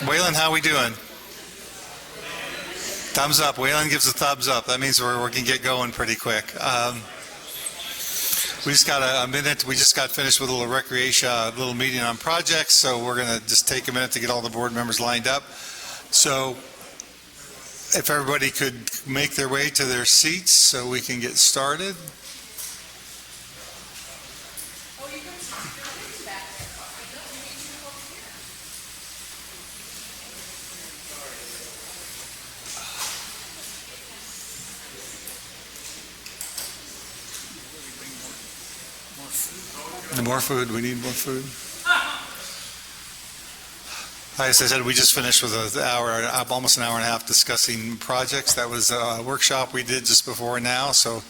Waylon, how we doing? Thumbs up. Waylon gives a thumbs up. That means we can get going pretty quick. We just got a minute. We just got finished with a little recreation, a little meeting on projects, so we're going to just take a minute to get all the board members lined up. So if everybody could make their way to their seats so we can get started. More food. We need more food. As I said, we just finished with almost an hour and a half discussing projects. That was a workshop we did just before now. So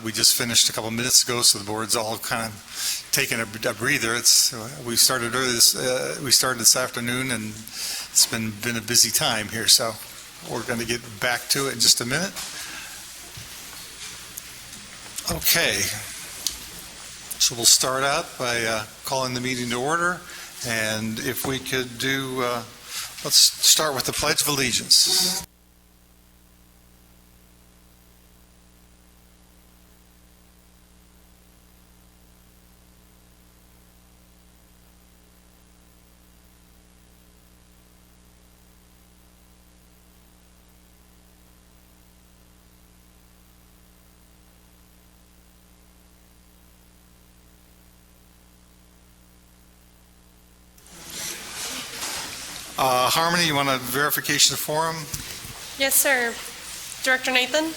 we just finished a couple minutes ago. So the board's all kind of taking a breather. We started early. We started this afternoon, and it's been a busy time here. So we're going to get back to it in just a minute. Okay. So we'll start out by calling the meeting to order, and if we could do, let's start with the Pledge of Allegiance. Harmony, you want a verification of quorum? Yes, sir. Director Nathan?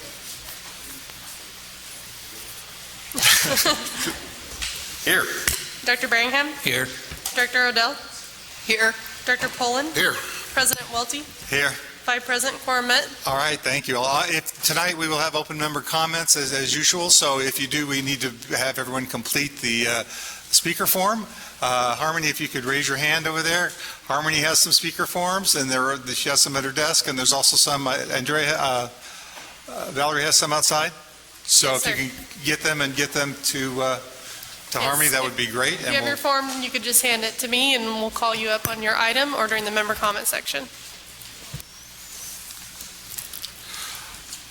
Here. Dr. Birmingham? Here. Director Odell? Here. Director Poland? Here. President Welty? Here. 5 present, quorum met. All right, thank you. Tonight we will have open member comments as usual, so if you do, we need to have everyone complete the speaker form. Harmony, if you could raise your hand over there. Harmony has some speaker forms, and she has some at her desk, and there's also some, Andrea, Valerie has some outside. So Yes, if you can get them to Harmony, that would be great. If you have your form, you could just hand it to me, and we'll call you up on your item or during the member comment section.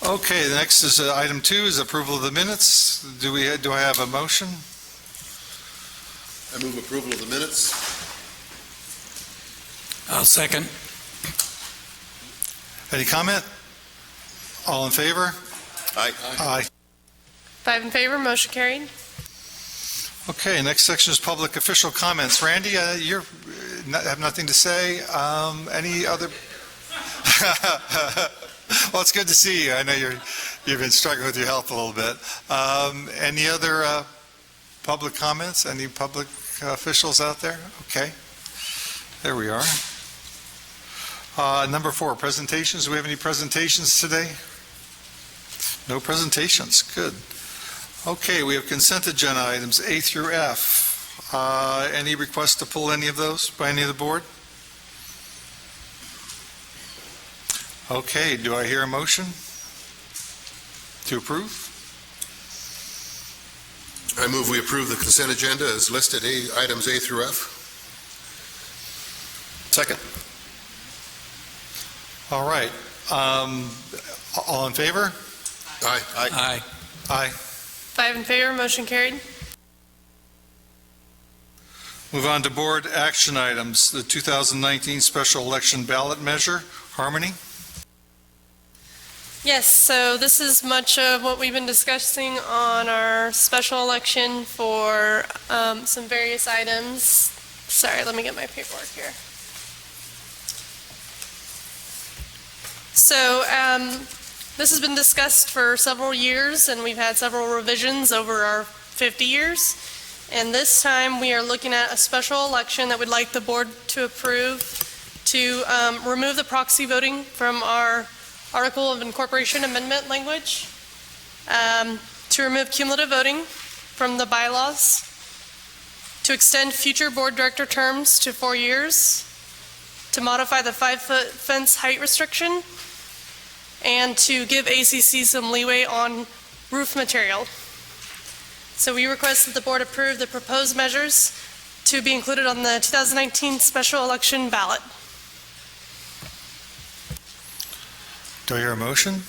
Okay, the next is item 2 is approval of the minutes. Do I have a motion? I move approval of the minutes. I'll second. Any comment? All in favor? Aye. Aye. 5 in favor, motion carried. Okay, next section is public official comments. Randy, you have nothing to say. Any other? Well, it's good to see you. I know you've been struggling with your health a little bit. Any other public comments? Any public officials out there? Okay, there we are. Number 4, presentations. Do we have any presentations today? No presentations. Good. Okay, we have consent agenda items A through F. Any requests to pull any of those by any of the board? Okay, do I hear a motion to approve? I move we approve the consent agenda as listed, items A through F. Second. All right. All in favor? Aye. Aye. Aye. 5 in favor, motion carried. Move on to board action items. The 2019 special election ballot measure. Harmony? Yes, so this is much of what we've been discussing on our special election for some various items. Sorry, let me get my paperwork here. So this has been discussed for several years, and we've had several revisions over our 50 years. And this time we are looking at a special election that we'd like the board to approve to remove the proxy voting from our Article of Incorporation Amendment language, to remove cumulative voting from the bylaws, to extend future board director terms to 4 years, to modify the 5-foot fence height restriction, and to give ACC some leeway on roof material. So we request that the board approve the proposed measures to be included on the 2019 special election ballot. Do I hear a motion?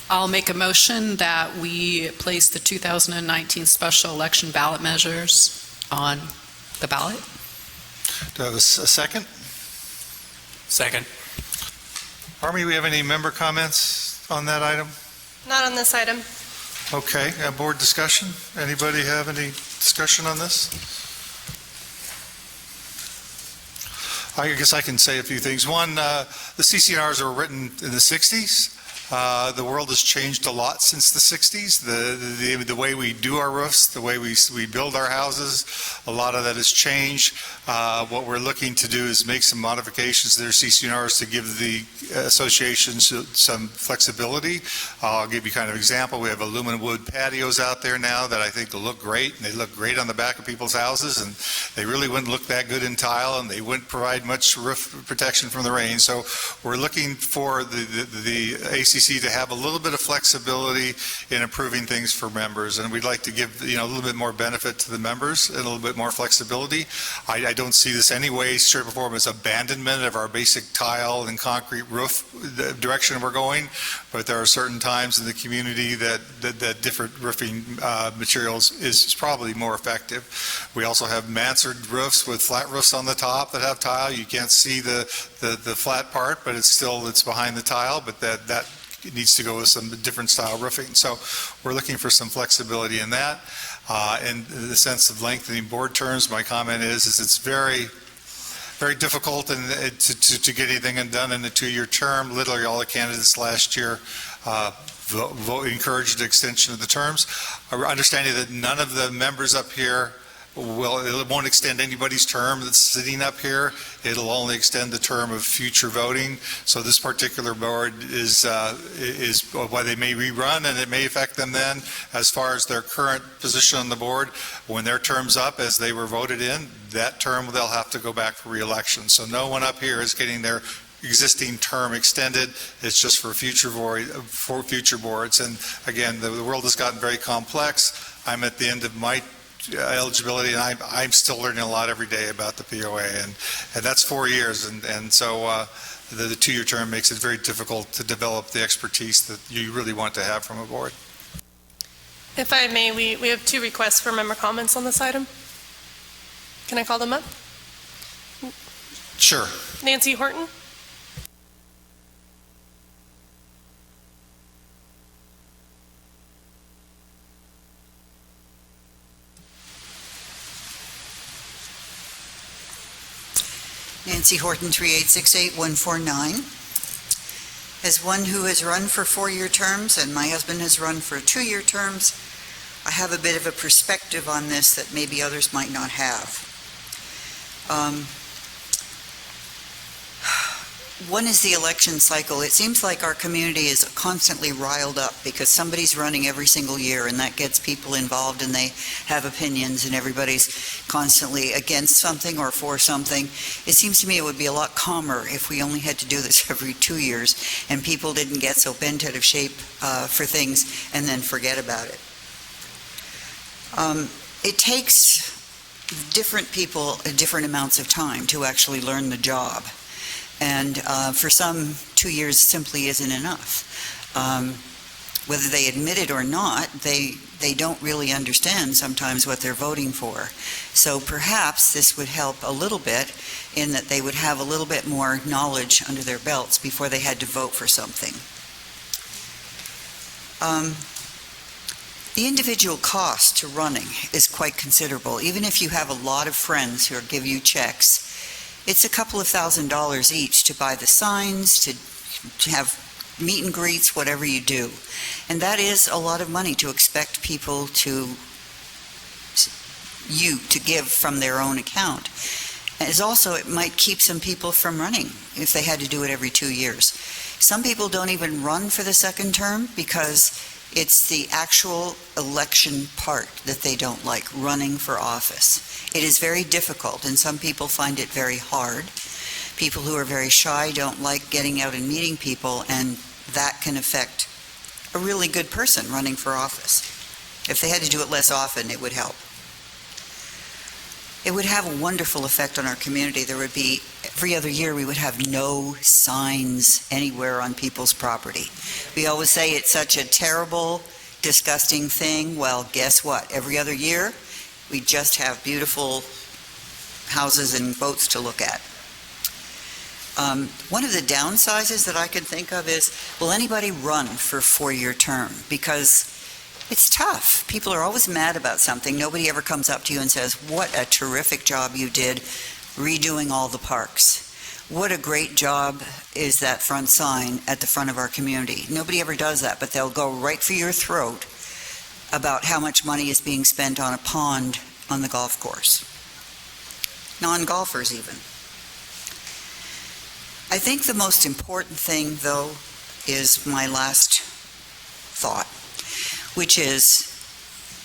I'll make a motion that we place the 2019 special election ballot measures on the ballot. Do I have a second? Second. Army, we have any member comments on that item? Not on this item. Okay, board discussion? Anybody have any discussion on this? I guess I can say a few things. One, the CCNRs were written in the 60s. The world has changed a lot since the 60s. The way we do our roofs, the way we build our houses, a lot of that has changed. What we're looking to do is make some modifications to their CCNRs to give the associations some flexibility. I'll give you kind of an example. We have aluminum wood patios out there now that I think will look great, and they look great on the back of people's houses, and they really wouldn't look that good in tile, and they wouldn't provide much roof protection from the rain. So we're looking for the ACC to have a little bit of flexibility in improving things for members, and we'd like to give a little bit more benefit to the members and a little bit more flexibility. I don't see this any way, shape, or form as abandonment of our basic tile and concrete roof, the direction we're going, but there are certain times in the community that different roofing materials is probably more effective. We also have mansard roofs with flat roofs on the top that have tile. You can't see the flat part, but it's behind the tile, but that it needs to go with some different style roofing. So we're looking for some flexibility in that. In the sense of lengthening board terms, my comment is it's very, very difficult to get anything done in a 2-year term. Literally all the candidates last year encouraged the extension of the terms. Understanding that none of the members up here it won't extend anybody's term that's sitting up here. It'll only extend the term of future voting. So this particular board is why they may rerun, and it may affect them then as far as their current position on the board. When their term's up, as they were voted in, that term they'll have to go back for re-election. So no one up here is getting their existing term extended. It's just for future boards. And again, the world has gotten very complex. I'm at the end of my eligibility, and I'm still learning a lot every day about the POA, and that's 4 years, and so the 2-year term makes it very difficult to develop the expertise that you really want to have from a board. If I may, we have 2 requests for member comments on this item. Can I call them up? Sure. Nancy Horton? Nancy Horton, 3868-149. As one who has run for 4-year terms, and my husband has run for 2-year terms, I have a bit of a perspective on this that maybe others might not have. One is the election cycle. It seems like our community is constantly riled up because somebody's running every single year, and that gets people involved, and they have opinions, and everybody's constantly against something or for something. It seems to me it would be a lot calmer if we only had to do this every 2 years and people didn't get so bent out of shape for things and then forget about it. It takes different people different amounts of time to actually learn the job. And for some, 2 years simply isn't enough. Whether they admit it or not, they don't really understand sometimes what they're voting for. So perhaps this would help a little bit in that they would have a little bit more knowledge under their belts before they had to vote for something. The individual cost to running is quite considerable. Even if you have a lot of friends who give you checks, it's a couple of $1,000s each to buy the signs, to have meet and greets, whatever you do. And that is a lot of money to expect people to give from their own account. And it might keep some people from running if they had to do it every 2 years. Some people don't even run for the second term because it's the actual election part that they don't like, running for office. It is very difficult, and some people find it very hard. People who are very shy don't like getting out and meeting people, and that can affect a really good person running for office. If they had to do it less often, it would help. It would have a wonderful effect on our community. There would be, every other year, we would have no signs anywhere on people's property. We always say it's such a terrible, disgusting thing. Well, guess what? Every other year, we just have beautiful houses and boats to look at. One of the downsizes that I can think of is, will anybody run for a 4-year term? Because it's tough. People are always mad about something. Nobody ever comes up to you and says, what a terrific job you did redoing all the parks. What a great job is that front sign at the front of our community. Nobody ever does that, but they'll go right for your throat about how much money is being spent on a pond on the golf course. Non-golfers even. I think the most important thing, though, is my last thought, which is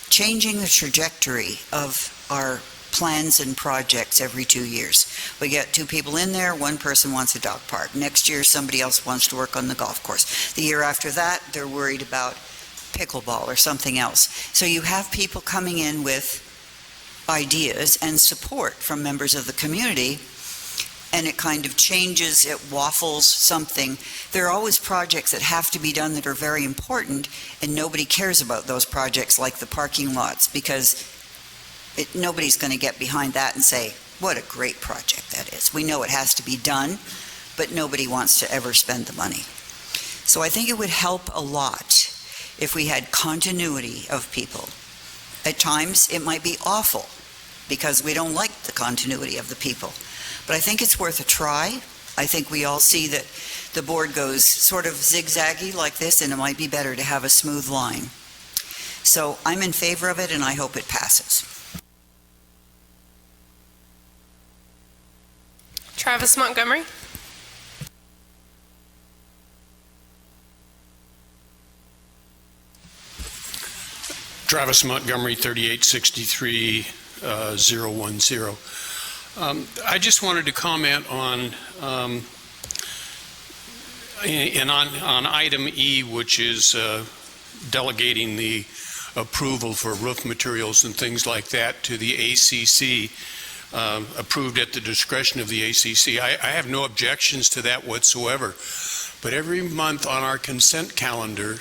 changing the trajectory of our plans and projects every 2 years. We get 2 people in there, one person wants a dog park. Next year, somebody else wants to work on the golf course. The year after that, they're worried about pickleball or something else. So you have people coming in with ideas and support from members of the community, and it kind of changes, it waffles something. There are always projects that have to be done that are very important, and nobody cares about those projects like the parking lots, because nobody's going to get behind that and say, what a great project that is. We know it has to be done, but nobody wants to ever spend the money. So I think it would help a lot if we had continuity of people. At times, it might be awful because we don't like the continuity of the people. But I think it's worth a try. I think we all see that the board goes sort of zigzaggy like this, and it might be better to have a smooth line. So I'm in favor of it, and I hope it passes. Travis Montgomery. Travis Montgomery, 3863-010. I just wanted to comment on item E, which is delegating the approval for roof materials and things like that to the ACC, approved at the discretion of the ACC. I have no objections to that whatsoever. But every month on our consent calendar,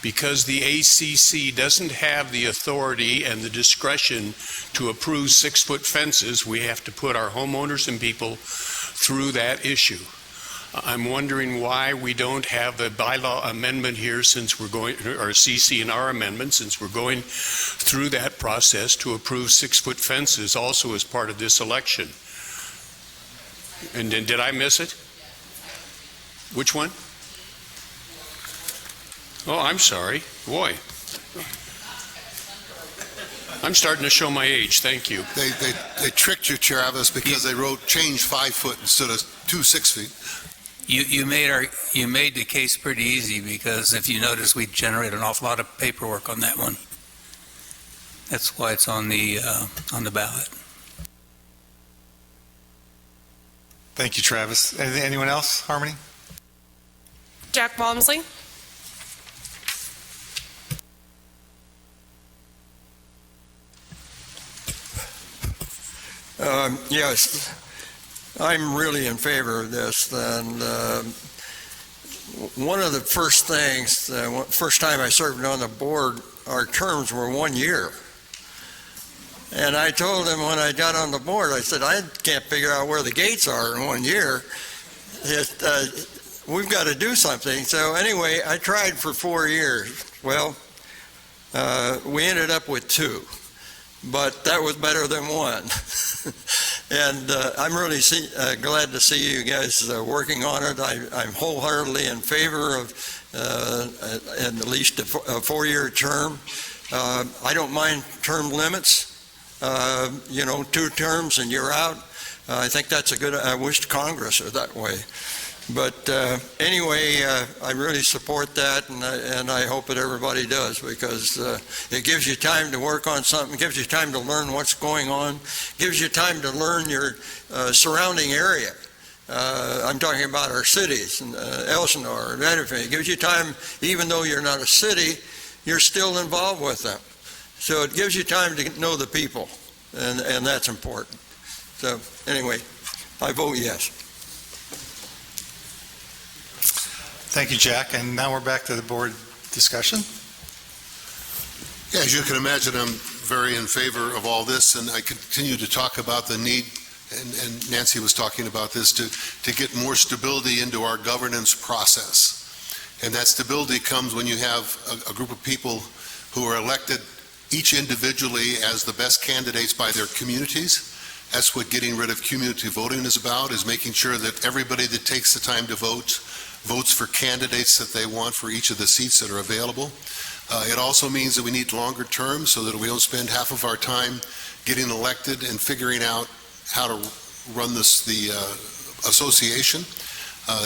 because the ACC doesn't have the authority and the discretion to approve 6-foot fences, we have to put our homeowners and people through that issue. I'm wondering why we don't have a bylaw amendment here, since we're going, or CC&R amendment, since we're going through that process to approve 6-foot fences also as part of this election. And then, did I miss it? Which one? Oh, I'm sorry. Boy. I'm starting to show my age. Thank you. They tricked you, Travis, because they wrote change 5 foot instead of 2 6 feet. You made the case pretty easy, because if you notice, we generate an awful lot of paperwork on that one. That's why it's on the ballot. Thank you, Travis. Anyone else? Harmony? Jack Walmsley. Yes, I'm really in favor of this. And one of the first things, first time I served on the board, our terms were 1 year. And I told them when I got on the board, I said, I can't figure out where the gates are in 1 year. We've got to do something. So anyway, I tried for 4 years. Well, we ended up with 2. But that was better than 1. And I'm really glad to see you guys working on it. I'm wholeheartedly in favor of at least a 4-year term. I don't mind term limits, 2 terms and you're out. I think that's a good, I wish Congress were that way. But anyway, I really support that, and I hope that everybody does, because it gives you time to work on something, gives you time to learn what's going on, gives you time to learn your surrounding area. I'm talking about our cities, Elsinore, and everything. It gives you time, even though you're not a city, you're still involved with them. So it gives you time to know the people. and that's important. So anyway, I vote yes. Thank you, Jack. And now we're back to the board discussion. Yeah, as you can imagine, I'm very in favor of all this, and I continue to talk about the need, and Nancy was talking about this, to get more stability into our governance process. And that stability comes when you have a group of people who are elected each individually as the best candidates by their communities. That's what getting rid of cumulative voting is about, is making sure that everybody that takes the time to vote votes for candidates that they want for each of the seats that are available. It also means that we need longer terms so that we don't spend half of our time getting elected and figuring out how to run the association.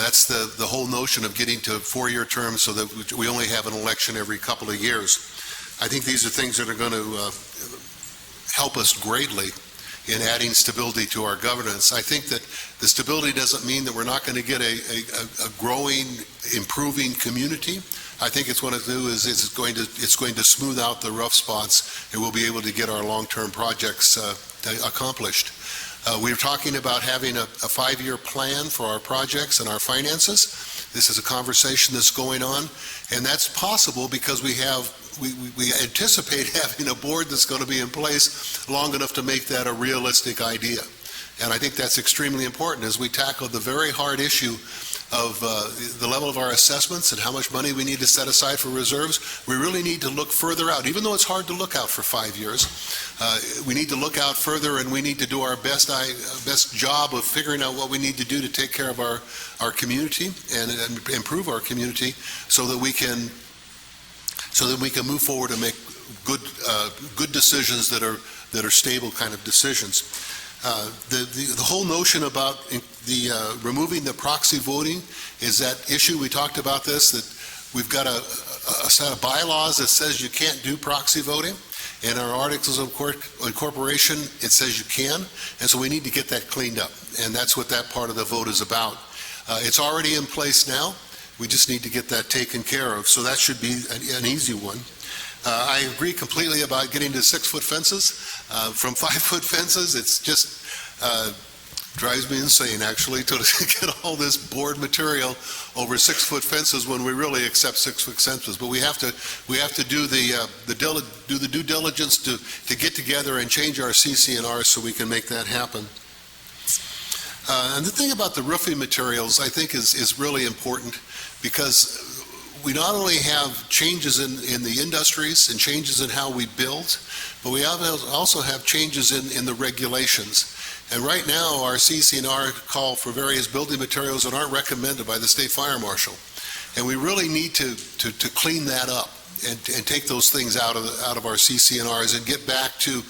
That's the whole notion of getting to 4-year terms so that we only have an election every couple of years. I think these are things that are going to help us greatly in adding stability to our governance. I think that the stability doesn't mean that we're not going to get a growing, improving community. I think it's going to do is it's going to smooth out the rough spots, and we'll be able to get our long-term projects accomplished. We're talking about having a 5-year plan for our projects and our finances. This is a conversation that's going on, and that's possible because we anticipate having a board that's going to be in place long enough to make that a realistic idea. And I think that's extremely important as we tackle the very hard issue of the level of our assessments and how much money we need to set aside for reserves. We really need to look further out. Even though it's hard to look out for 5 years, we need to look out further, and we need to do our best job of figuring out what we need to do to take care of our community and improve our community so that we can move forward and make good decisions that are stable kind of decisions. The whole notion about removing the proxy voting is that issue. We talked about this, that we've got a set of bylaws that says you can't do proxy voting. In our articles of incorporation, it says you can, and so we need to get that cleaned up, and that's what that part of the vote is about. It's already in place now. We just need to get that taken care of, so that should be an easy one. I agree completely about getting to 6-foot fences. From 5-foot fences, it's just drives me insane, actually, to get all this board material over 6-foot fences when we really accept 6-foot fences. But we have to do the due diligence to get together and change our CC&R so we can make that happen. And the thing about the roofing materials, I think, is really important, because we not only have changes in the industries and changes in how we build, but we also have changes in the regulations. And right now, our CC&R call for various building materials that aren't recommended by the state fire marshal. And we really need to clean that up and take those things out of our CC&Rs and get back to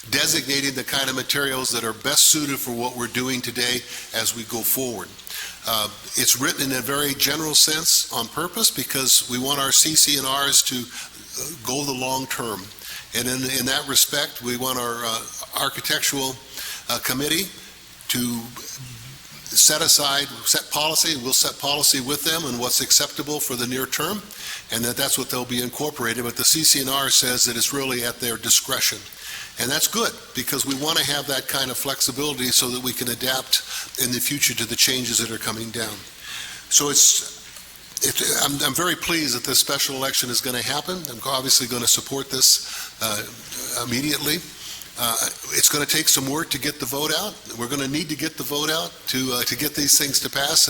designating the kind of materials that are best suited for what we're doing today as we go forward. It's written in a very general sense on purpose because we want our CC&Rs to go the long term. And in that respect, we want our architectural committee to set policy. We'll set policy with them on what's acceptable for the near term, and that's what they'll be incorporated. But the CC&R says that it's really at their discretion. And that's good, because we want to have that kind of flexibility so that we can adapt in the future to the changes that are coming down. So I'm very pleased that this special election is going to happen. I'm obviously going to support this immediately. It's going to take some work to get the vote out. We're going to need to get the vote out to get these things to pass.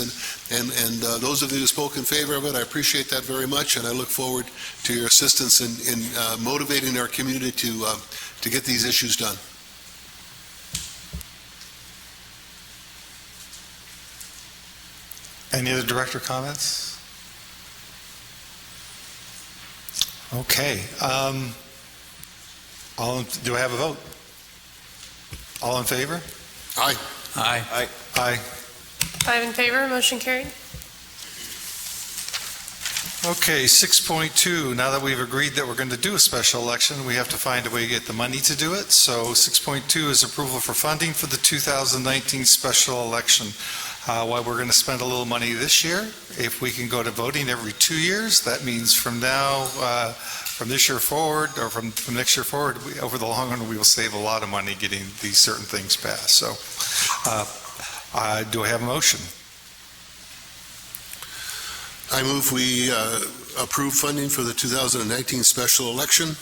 And those of you who spoke in favor of it, I appreciate that very much, and I look forward to your assistance in motivating our community to get these issues done. Any other director comments? Okay. Do I have a vote? All in favor? Aye. Aye. Aye. 5 in favor, motion carried. Okay, 6.2, now that we've agreed that we're going to do a special election, we have to find a way to get the money to do it. So 6.2 is approval for funding for the 2019 special election. While we're going to spend a little money this year, if we can go to voting every 2 years, that means from now, from this year forward, or from next year forward, over the long run, we will save a lot of money getting these certain things passed. So, do I have a motion? I move we approve funding for the 2019 special election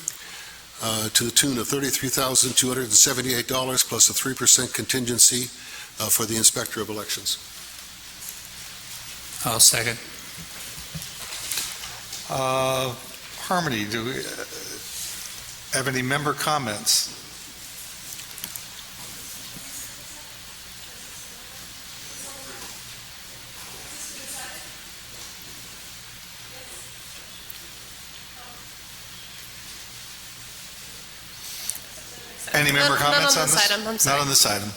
to the tune of $33,278 plus a 3% contingency for the Inspector of Elections. I'll second. Harmony, do we have any member comments? Any member comments on this? Not on this item, I'm sorry. Not on this item.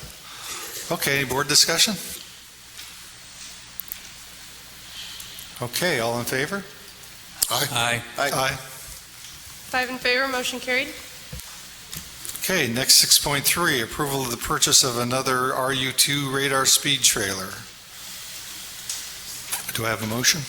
Okay, board discussion? Okay, all in favor? Aye. Aye. 5 in favor, motion carried. Okay, next 6.3, approval of the purchase of another RU2 radar speed trailer. Do I have a motion?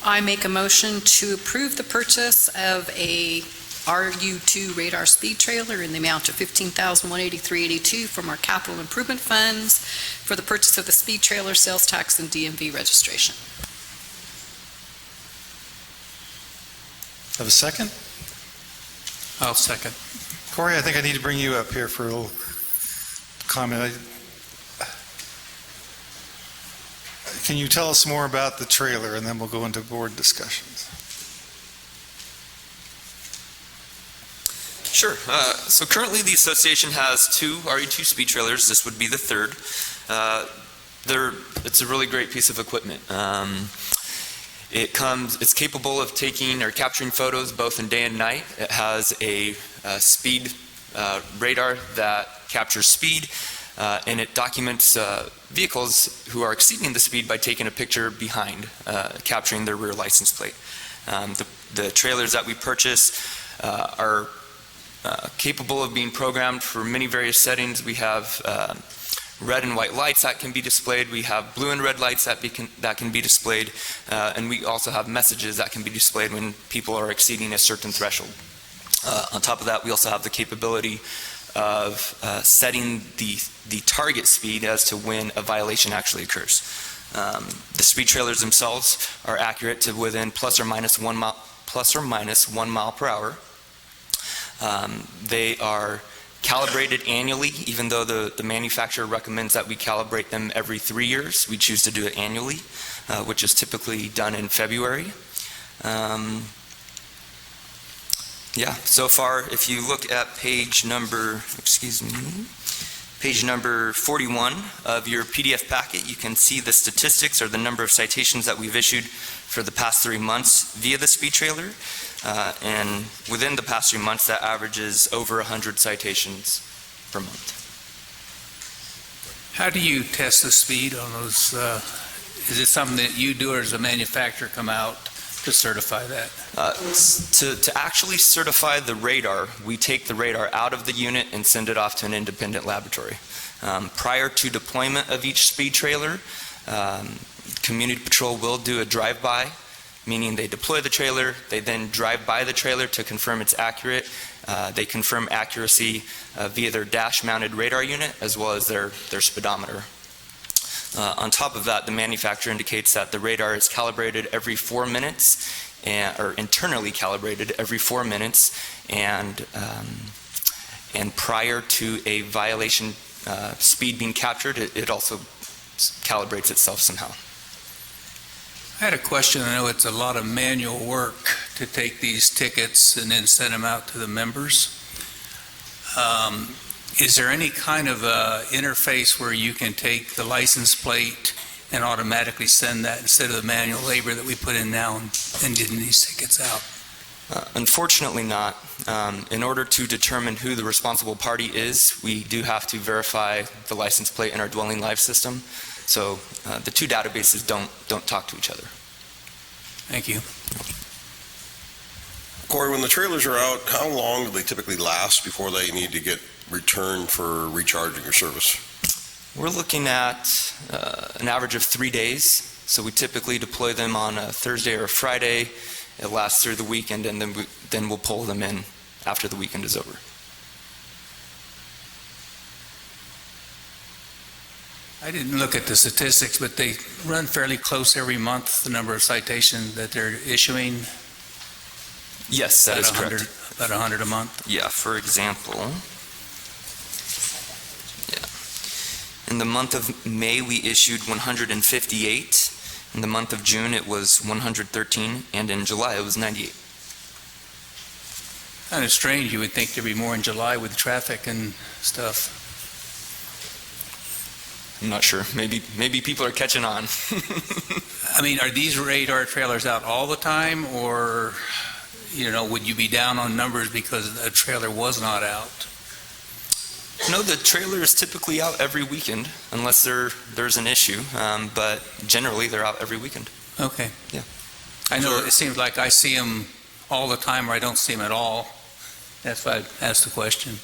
I make a motion to approve the purchase of a RU2 radar speed trailer in the amount of $15,183.82 from our capital improvement funds for the purchase of the speed trailer, sales tax, and DMV registration. Have a second? I'll second. Corey, I think I need to bring you up here for a little comment. Can you tell us more about the trailer, and then we'll go into board discussions? Sure. So currently the association has 2 RU2 speed trailers. This would be the third. It's a really great piece of equipment. It's capable of taking or capturing photos both in day and night. It has a speed radar that captures speed, and it documents vehicles who are exceeding the speed by taking a picture behind, capturing their rear license plate. The trailers that we purchase are capable of being programmed for many various settings. We have red and white lights that can be displayed. We have blue and red lights that can be displayed. And we also have messages that can be displayed when people are exceeding a certain threshold. On top of that, we also have the capability of setting the target speed as to when a violation actually occurs. The speed trailers themselves are accurate to within plus or minus 1 mile per hour. They are calibrated annually, even though the manufacturer recommends that we calibrate them every 3 years. We choose to do it annually, which is typically done in February. So far, if you look at page number 41 of your PDF packet, you can see the statistics or the number of citations that we've issued for the past 3 months via the speed trailer. And within the past 3 months, that averages over 100 citations per month. How do you test the speed on those? Is it something that you do, or does the manufacturer come out to certify that? To actually certify the radar, we take the radar out of the unit and send it off to an independent laboratory. Prior to deployment of each speed trailer, Community Patrol will do a drive-by, meaning they deploy the trailer, they then drive by the trailer to confirm it's accurate. They confirm accuracy via their dash-mounted radar unit as well as their speedometer. On top of that, the manufacturer indicates that the radar is calibrated every 4 minutes, or internally calibrated every 4 minutes, and prior to a violation speed being captured, it also calibrates itself somehow. I had a question. I know it's a lot of manual work to take these tickets and then send them out to the members. Is there any kind of interface where you can take the license plate and automatically send that instead of the manual labor that we put in now and getting these tickets out? Unfortunately not. In order to determine who the responsible party is, we do have to verify the license plate in our Dwelling Live system. So the two databases don't talk to each other. Thank you. Corey, when the trailers are out, how long do they typically last before they need to get return for recharging your service? We're looking at an average of 3 days. So we typically deploy them on a Thursday or a Friday. It lasts through the weekend, and then we'll pull them in after the weekend is over. I didn't look at the statistics, but they run fairly close every month, the number of citations that they're issuing. Yes, that is correct. About 100 a month. Yeah, for example, in the month of May, we issued 158. In the month of June, it was 113, and in July, it was 98. Kind of strange, you would think there'd be more in July with traffic and stuff. I'm not sure. Maybe people are catching on. I mean, are these radar trailers out all the time, or, would you be down on numbers because a trailer was not out? No, the trailer is typically out every weekend, unless there's an issue, but generally, they're out every weekend. Okay. Yeah. I know it seems like I see them all the time, or I don't see them at all. That's why I asked the question.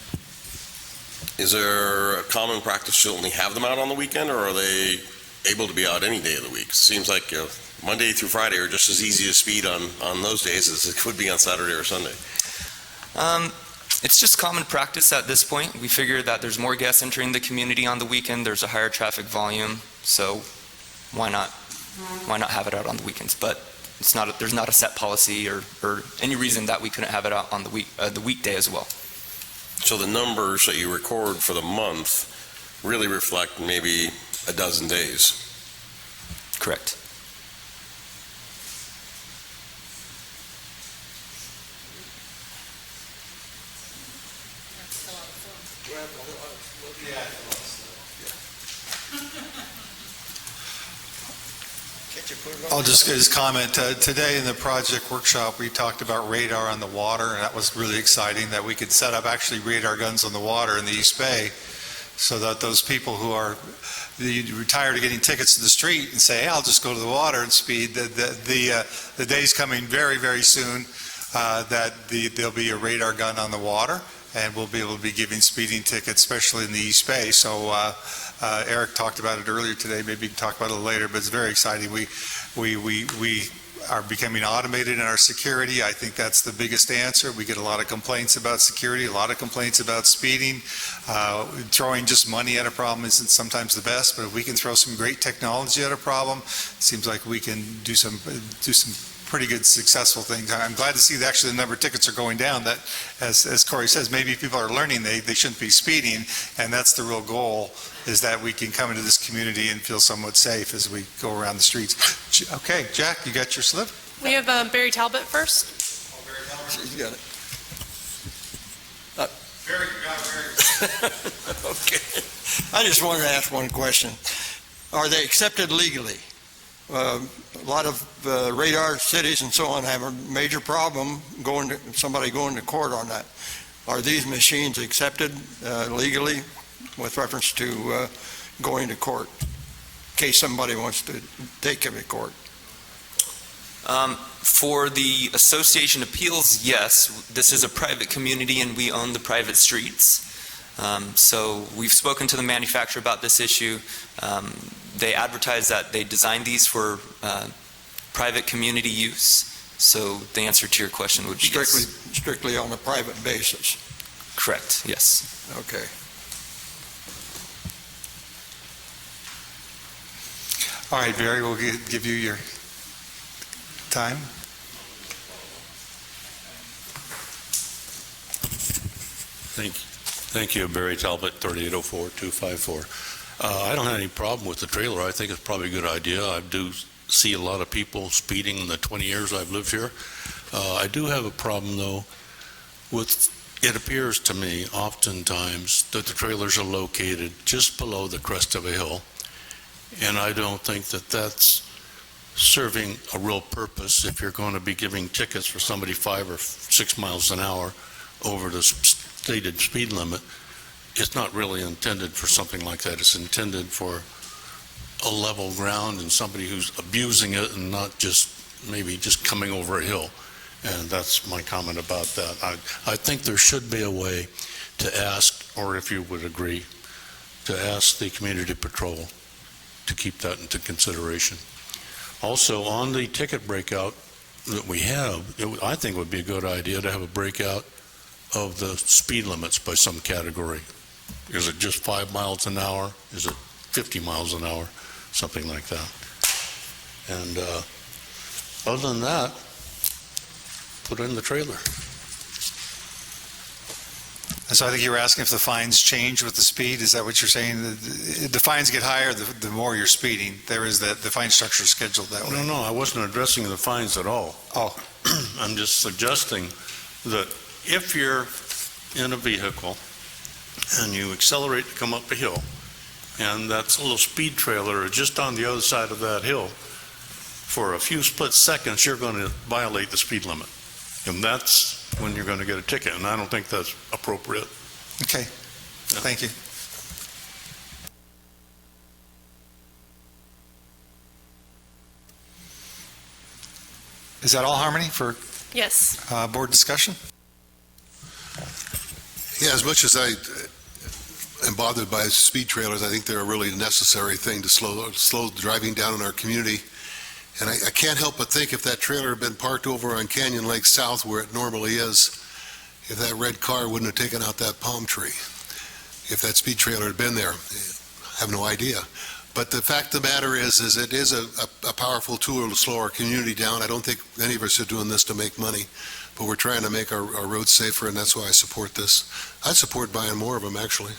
Is there a common practice to only have them out on the weekend, or are they able to be out any day of the week? It seems like Monday through Friday are just as easy to speed on those days as it could be on Saturday or Sunday. It's just common practice at this point. We figure that there's more guests entering the community on the weekend. There's a higher traffic volume, so why not have it out on the weekends? But there's not a set policy or any reason that we couldn't have it out on the weekday as well. So the numbers that you record for the month really reflect maybe a dozen days. Correct. I'll just comment. Today in the project workshop, we talked about radar on the water, and that was really exciting that we could set up actually radar guns on the water in the East Bay so that those people who are retired of getting tickets to the street and say, hey, I'll just go to the water and speed, the day's coming very, very soon that there'll be a radar gun on the water, and we'll be able to be giving speeding tickets, especially in the East Bay. So Eric talked about it earlier today. Maybe we can talk about it later, but it's very exciting. We are becoming automated in our security. I think that's the biggest answer. We get a lot of complaints about security, a lot of complaints about speeding. Throwing just money at a problem isn't sometimes the best, but if we can throw some great technology at a problem, it seems like we can do some pretty good successful things. I'm glad to see that actually the number of tickets are going down, that as Corey says, maybe people are learning they shouldn't be speeding, and that's the real goal, is that we can come into this community and feel somewhat safe as we go around the streets. Okay, Jack, you got your slip? We have Barry Talbot first. She's got it. Very. Okay. I just wanted to ask one question. Are they accepted legally? A lot of radar cities and so on have a major problem somebody going to court on that. Are these machines accepted legally with reference to going to court, in case somebody wants to take them to court? For the association appeals, yes. This is a private community and we own the private streets. So we've spoken to the manufacturer about this issue. They advertise that they designed these for private community use. So the answer to your question would be yes. Strictly on a private basis? Correct, yes. Okay. All right, Barry, we'll give you your time. Thank you, Barry Talbot, 3804-254. I don't have any problem with the trailer. I think it's probably a good idea. I do see a lot of people speeding in the 20 years I've lived here. I do have a problem, though, with, it appears to me oftentimes that the trailers are located just below the crest of a hill, and I don't think that that's serving a real purpose if you're going to be giving tickets for somebody 5 or 6 miles an hour over the stated speed limit. It's not really intended for something like that. It's intended for a level ground and somebody who's abusing it and not just maybe just coming over a hill. And that's my comment about that. I think there should be a way to ask, or if you would agree, to ask the community patrol to keep that into consideration. Also, on the ticket breakout that we have, I think it would be a good idea to have a breakout of the speed limits by some category. Is it just 5 miles an hour? Is it 50 miles an hour? Something like that. And other than that, put in the trailer. So I think you were asking if the fines change with the speed. Is that what you're saying? The fines get higher the more you're speeding. There is the fine structure scheduled that way. No, I wasn't addressing the fines at all. Oh. I'm just suggesting that if you're in a vehicle and you accelerate to come up a hill, and that little speed trailer is just on the other side of that hill, for a few split seconds, you're going to violate the speed limit. And that's when you're going to get a ticket, and I don't think that's appropriate. Okay. Thank you. Is that all, Harmony, for Yes. board discussion? Yeah, as much as I am bothered by speed trailers, I think they're a really necessary thing to slow driving down in our community. And I can't help but think if that trailer had been parked over on Canyon Lake South where it normally is, if that red car wouldn't have taken out that palm tree. If that speed trailer had been there, I have no idea. But the fact of the matter is it is a powerful tool to slow our community down. I don't think any of us are doing this to make money, but we're trying to make our roads safer, and that's why I support this. I support buying more of them, actually.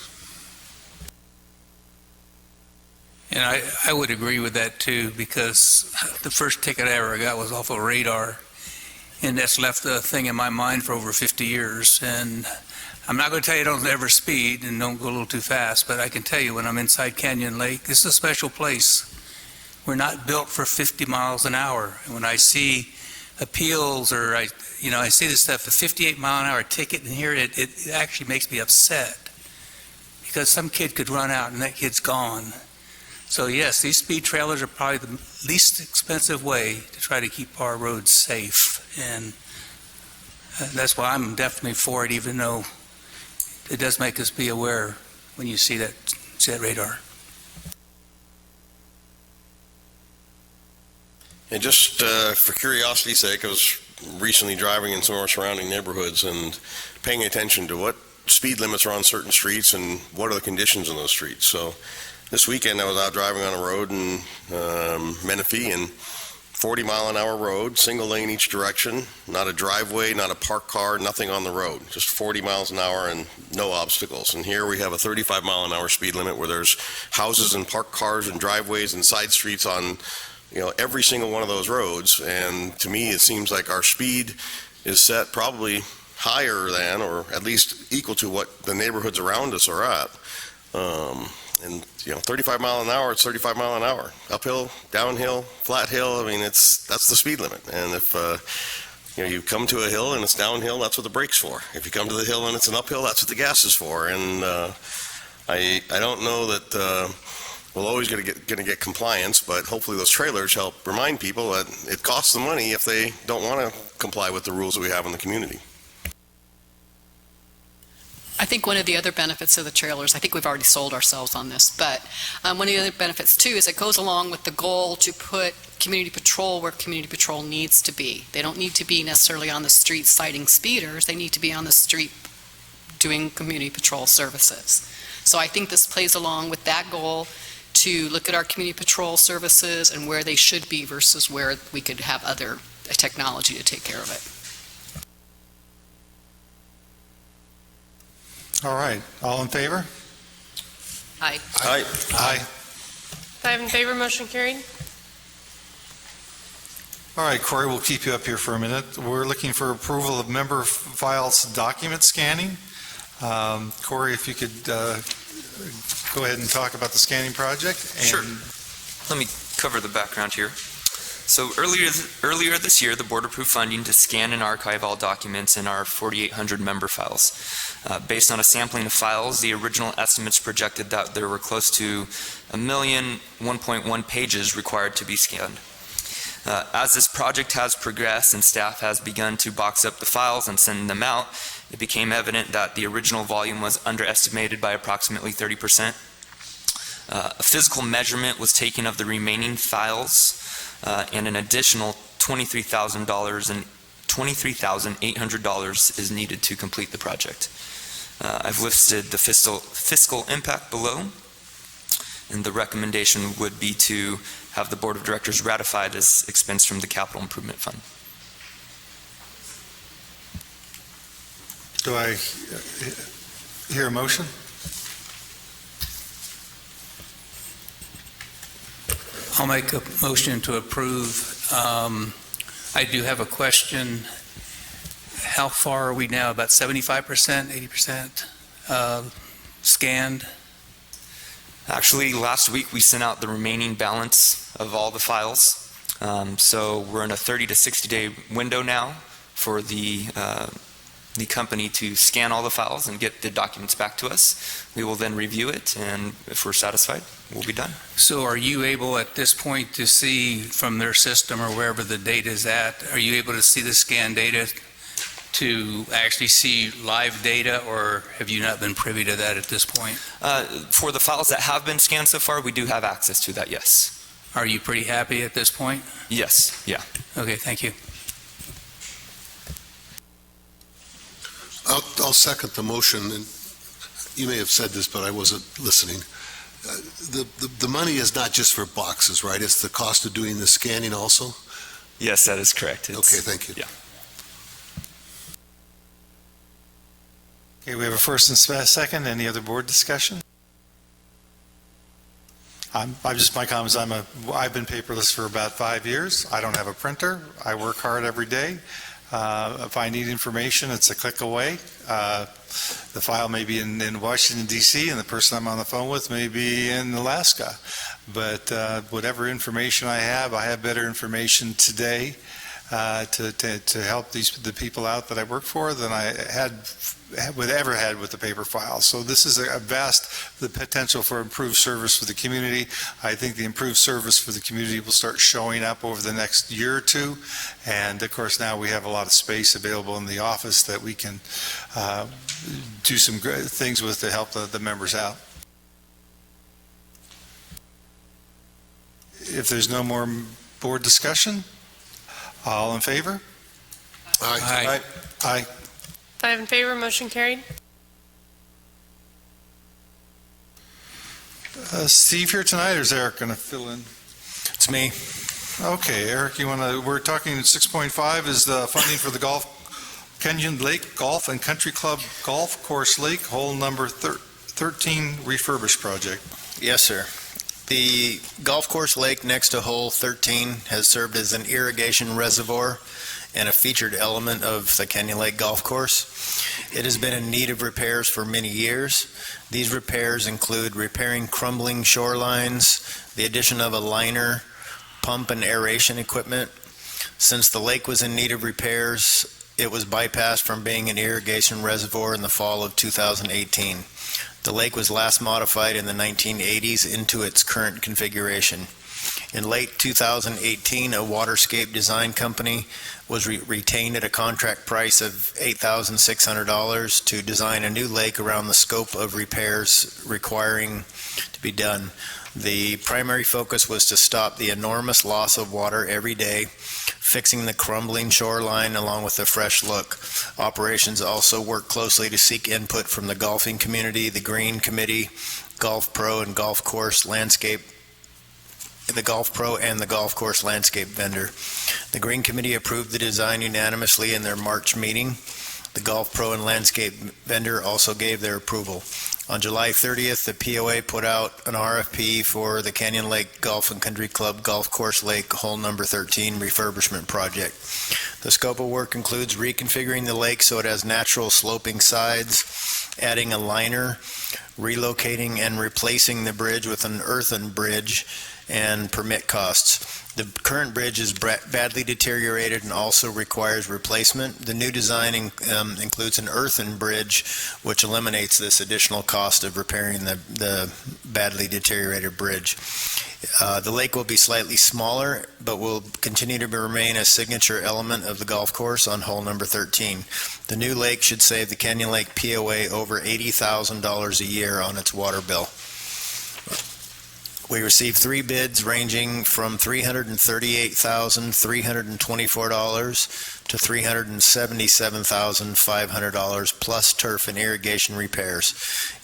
And I would agree with that too, because the first ticket I ever got was off of radar, and that's left a thing in my mind for over 50 years. And I'm not going to tell you don't ever speed and don't go a little too fast, but I can tell you when I'm inside Canyon Lake, this is a special place. We're not built for 50 miles an hour. And when I see appeals or I see this stuff, a 58 mile an hour ticket in here, it actually makes me upset because some kid could run out and that kid's gone. So yes, these speed trailers are probably the least expensive way to try to keep our roads safe. And that's why I'm definitely for it, even though it does make us be aware when you see that radar. And just for curiosity's sake, I was recently driving in some of our surrounding neighborhoods and paying attention to what speed limits are on certain streets and what are the conditions in those streets. So this weekend I was out driving on a road in Menifee, and 40-mile-an-hour road, single lane each direction, not a driveway, not a parked car, nothing on the road, just 40 miles an hour and no obstacles. And here we have a 35-mile-an-hour speed limit where there's houses and parked cars and driveways and side streets on every single one of those roads. And to me, it seems like our speed is set probably higher than, or at least equal to, what the neighborhoods around us are at. And 35 mile an hour, it's 35 mile an hour. Uphill, downhill, flat hill, I mean, that's the speed limit. And if you come to a hill and it's downhill, that's what the brake's for. If you come to the hill and it's an uphill, that's what the gas is for. And I don't know that we're always going to get compliance, but hopefully those trailers help remind people that it costs them money if they don't want to comply with the rules that we have in the community. I think one of the other benefits of the trailers, I think we've already sold ourselves on this, but one of the other benefits too is it goes along with the goal to put community patrol where community patrol needs to be. They don't need to be necessarily on the street citing speeders. They need to be on the street doing community patrol services. So I think this plays along with that goal to look at our community patrol services and where they should be versus where we could have other technology to take care of it. All right. All in favor? Aye. Aye. Aye. 5 in favor, motion carried. All right, Corey, we'll keep you up here for a minute. We're looking for approval of member files document scanning. Corey, if you could go ahead and talk about the scanning project. Sure. Let me cover the background here. So earlier this year, the board approved funding to scan and archive all documents in our 4,800 member files. Based on a sampling of files, the original estimates projected that there were close to 1,1.1 pages required to be scanned. As this project has progressed and staff has begun to box up the files and send them out, it became evident that the original volume was underestimated by approximately 30%. A physical measurement was taken of the remaining files, and an additional $23,800 is needed to complete the project. I've listed the fiscal impact below, and the recommendation would be to have the Board of Directors ratify this expense from the Capital Improvement Fund. Do I hear a motion? I'll make a motion to approve. I do have a question. How far are we now? About 75%, 80% scanned? Actually, last week we sent out the remaining balance of all the files. So we're in a 30 to 60 day window now for the company to scan all the files and get the documents back to us. We will then review it, and if we're satisfied, we'll be done. So are you able at this point to see from their system or wherever the data is at, are you able to see the scanned data to actually see live data, or have you not been privy to that at this point? For the files that have been scanned so far, we do have access to that, yes. Are you pretty happy at this point? Yes, yeah. Okay, thank you. I'll second the motion, and you may have said this, but I wasn't listening. The money is not just for boxes, right? It's the cost of doing the scanning also? Yes, that is correct. Okay, thank you. Yeah. Okay, we have a first and second. Any other board discussion? My comments, I've been paperless for about 5 years. I don't have a printer. I work hard every day. If I need information, it's a click away. The file may be in Washington, D.C., and the person I'm on the phone with may be in Alaska. But whatever information I have better information today to help the people out that I work for than I would ever had with the paper file. So this is the potential for improved service for the community. I think the improved service for the community will start showing up over the next year or two. And of course, now we have a lot of space available in the office that we can do some great things with to help the members out. If there's no more board discussion, all in favor? Aye. Aye. 5 in favor, motion carried. Steve here tonight, or is Eric going to fill in? It's me. Okay, Eric, we're talking 6.5 is the funding for the Canyon Lake Golf and Country Club Golf Course Lake, hole number 13 refurbish project. Yes, sir. The golf course lake next to hole 13 has served as an irrigation reservoir and a featured element of the Canyon Lake Golf Course. It has been in need of repairs for many years. These repairs include repairing crumbling shorelines, the addition of a liner, pump and aeration equipment. Since the lake was in need of repairs, it was bypassed from being an irrigation reservoir in the fall of 2018. The lake was last modified in the 1980s into its current configuration. In late 2018, a waterscape design company was retained at a contract price of $8,600 to design a new lake around the scope of repairs requiring to be done. The primary focus was to stop the enormous loss of water every day, fixing the crumbling shoreline along with a fresh look. Operations also worked closely to seek input from the golfing community, the Green Committee, Golf Pro, and Golf Course Landscape vendor. The Green Committee approved the design unanimously in their March meeting. The Golf Pro and Landscape vendor also gave their approval. On July 30th, the POA put out an RFP for the Canyon Lake Golf and Country Club Golf Course Lake hole number 13 refurbishment project. The scope of work includes reconfiguring the lake so it has natural sloping sides, adding a liner, relocating and replacing the bridge with an earthen bridge, and permit costs. The current bridge is badly deteriorated and also requires replacement. The new design includes an earthen bridge, which eliminates this additional cost of repairing the badly deteriorated bridge. The lake will be slightly smaller, but will continue to remain a signature element of the golf course on hole number 13. The new lake should save the Canyon Lake POA over $80,000 a year on its water bill. We received 3 bids ranging from $338,324 to $377,500 plus turf and irrigation repairs.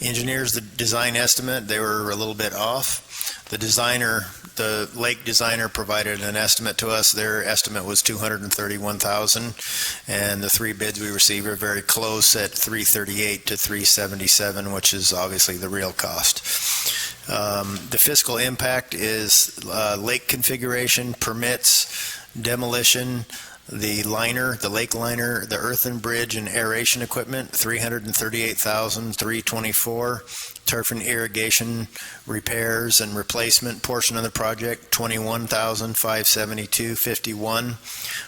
Engineers, the design estimate, they were a little bit off. The lake designer provided an estimate to us. Their estimate was $231,000, and the 3 bids we received are very close at $338 to $377, which is obviously the real cost. The fiscal impact is lake configuration, permits, demolition, the lake liner, the earthen bridge and aeration equipment, $338,324. Turf and irrigation repairs and replacement portion of the project, $21,572.51.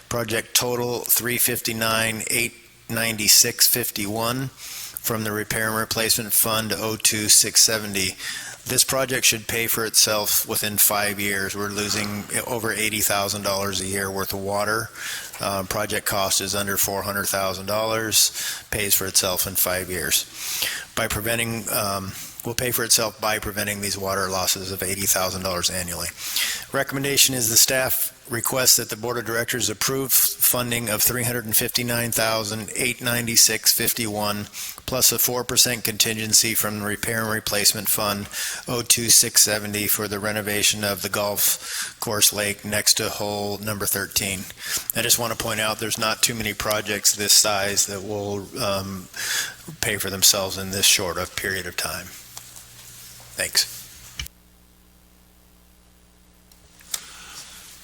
Project total, $359,896.51 from the repair and replacement fund, $02,670. This project should pay for itself within 5 years. We're losing over $80,000 a year worth of water. Project cost is under $400,000, pays for itself in 5 years. Will pay for itself by preventing these water losses of $80,000 annually. Recommendation is the staff requests that the Board of Directors approve funding of $359,896.51 plus a 4% contingency from the Repair and Replacement Fund, $02,670, for the renovation of the golf course lake next to hole number 13. I just want to point out there's not too many projects this size that will pay for themselves in this short of period of time. Thanks.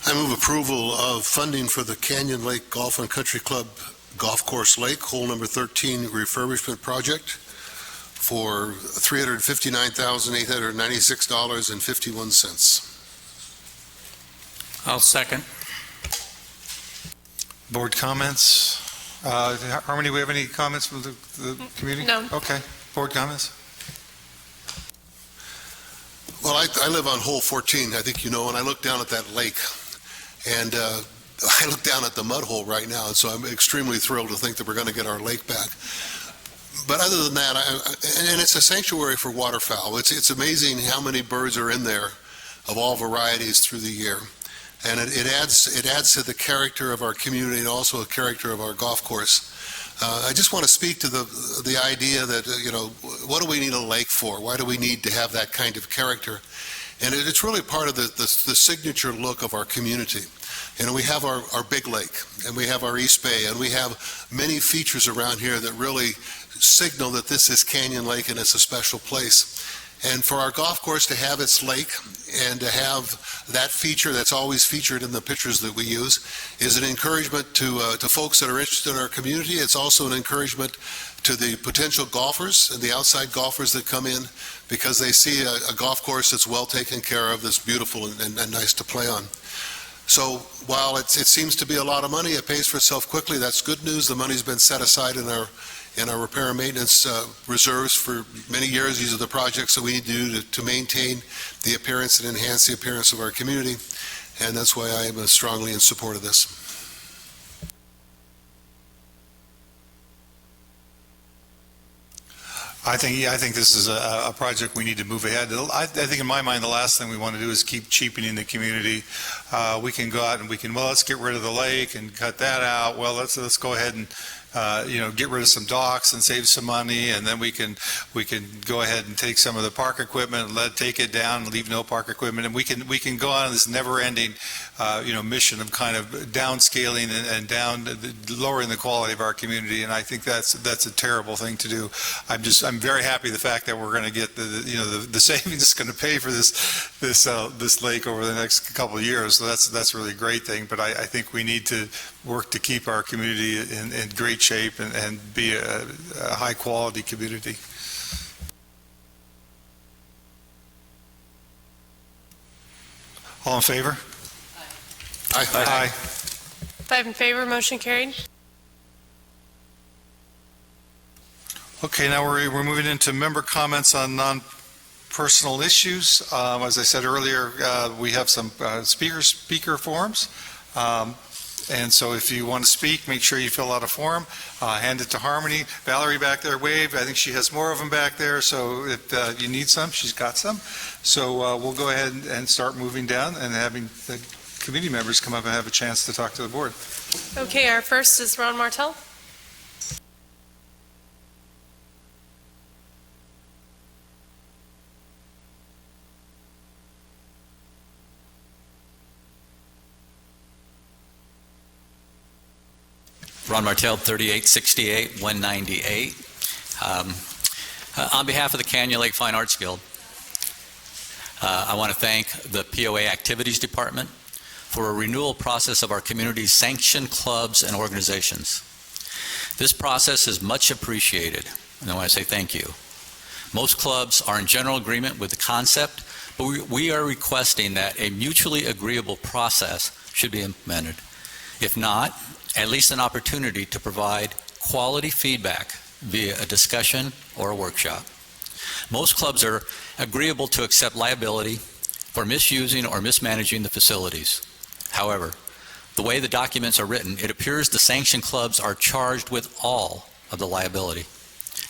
I move approval of funding for the Canyon Lake Golf and Country Club Golf Course Lake, hole number 13 refurbishment project for $359,896.51. I'll second. Board comments? Harmony, we have any comments from the community? No. Okay. Board comments? Well, I live on hole 14, I think you know, and I look down at that lake, and I look down at the mud hole right now, and so I'm extremely thrilled to think that we're going to get our lake back. But other than that, and it's a sanctuary for waterfowl. It's amazing how many birds are in there of all varieties through the year. And it adds to the character of our community and also the character of our golf course. I just want to speak to the idea that, what do we need a lake for? Why do we need to have that kind of character? And it's really part of the signature look of our community. We have our big lake, and we have our East Bay, and we have many features around here that really signal that this is Canyon Lake and it's a special place. And for our golf course to have its lake and to have that feature that's always featured in the pictures that we use is an encouragement to folks that are interested in our community. It's also an encouragement to the potential golfers and the outside golfers that come in because they see a golf course that's well taken care of, that's beautiful and nice to play on. So while it seems to be a lot of money, it pays for itself quickly. That's good news. The money's been set aside in our repair and maintenance reserves for many years. These are the projects that we need to do to maintain the appearance and enhance the appearance of our community, and that's why I am strongly in support of this. I think this is a project we need to move ahead. I think in my mind, the last thing we want to do is keep cheapening the community. We can go out and let's get rid of the lake and cut that out. Well, let's go ahead and get rid of some docks and save some money, and then we can go ahead and take some of the park equipment and take it down and leave no park equipment, and we can go on this never-ending mission of kind of downscaling and lowering the quality of our community, and I think that's a terrible thing to do. I'm very happy the fact that we're going to get the savings is going to pay for this lake over the next couple of years. So that's a really great thing. But I think we need to work to keep our community in great shape and be a high quality community. All in favor? Aye. 5 in favor, motion carried. Okay, now we're moving into member comments on non-personal issues. As I said earlier, we have some speaker forms. And so if you want to speak, make sure you fill out a form, hand it to Harmony. Valerie back there waved. I think she has more of them back there, so if you need some, she's got some. So we'll go ahead and start moving down and having the committee members come up and have a chance to talk to the board. Okay, our first is Ron Martell. Ron Martell, 3868 198. On behalf of the Canyon Lake Fine Arts Guild, I want to thank the POA Activities Department for a renewal process of our community's sanctioned clubs and organizations. This process is much appreciated, and I want to say thank you. Most clubs are in general agreement with the concept, but we are requesting that a mutually agreeable process should be implemented. If not, at least an opportunity to provide quality feedback via a discussion or a workshop. Most clubs are agreeable to accept liability for misusing or mismanaging the facilities. However, the way the documents are written, it appears the sanctioned clubs are charged with all of the liability.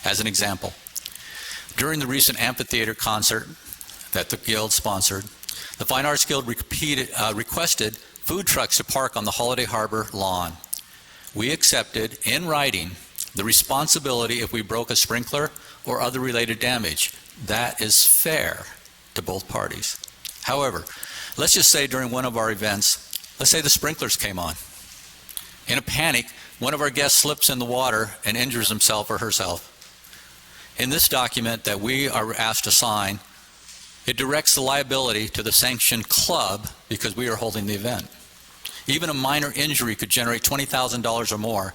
As an example, during the recent amphitheater concert that the Guild sponsored, the Fine Arts Guild requested food trucks to park on the Holiday Harbor lawn. We accepted in writing the responsibility if we broke a sprinkler or other related damage. That is fair to both parties. However, let's just say during one of our events, let's say the sprinklers came on. In a panic, one of our guests slips in the water and injures himself or herself. In this document that we are asked to sign, it directs the liability to the sanctioned club because we are holding the event. Even a minor injury could generate $20,000 or more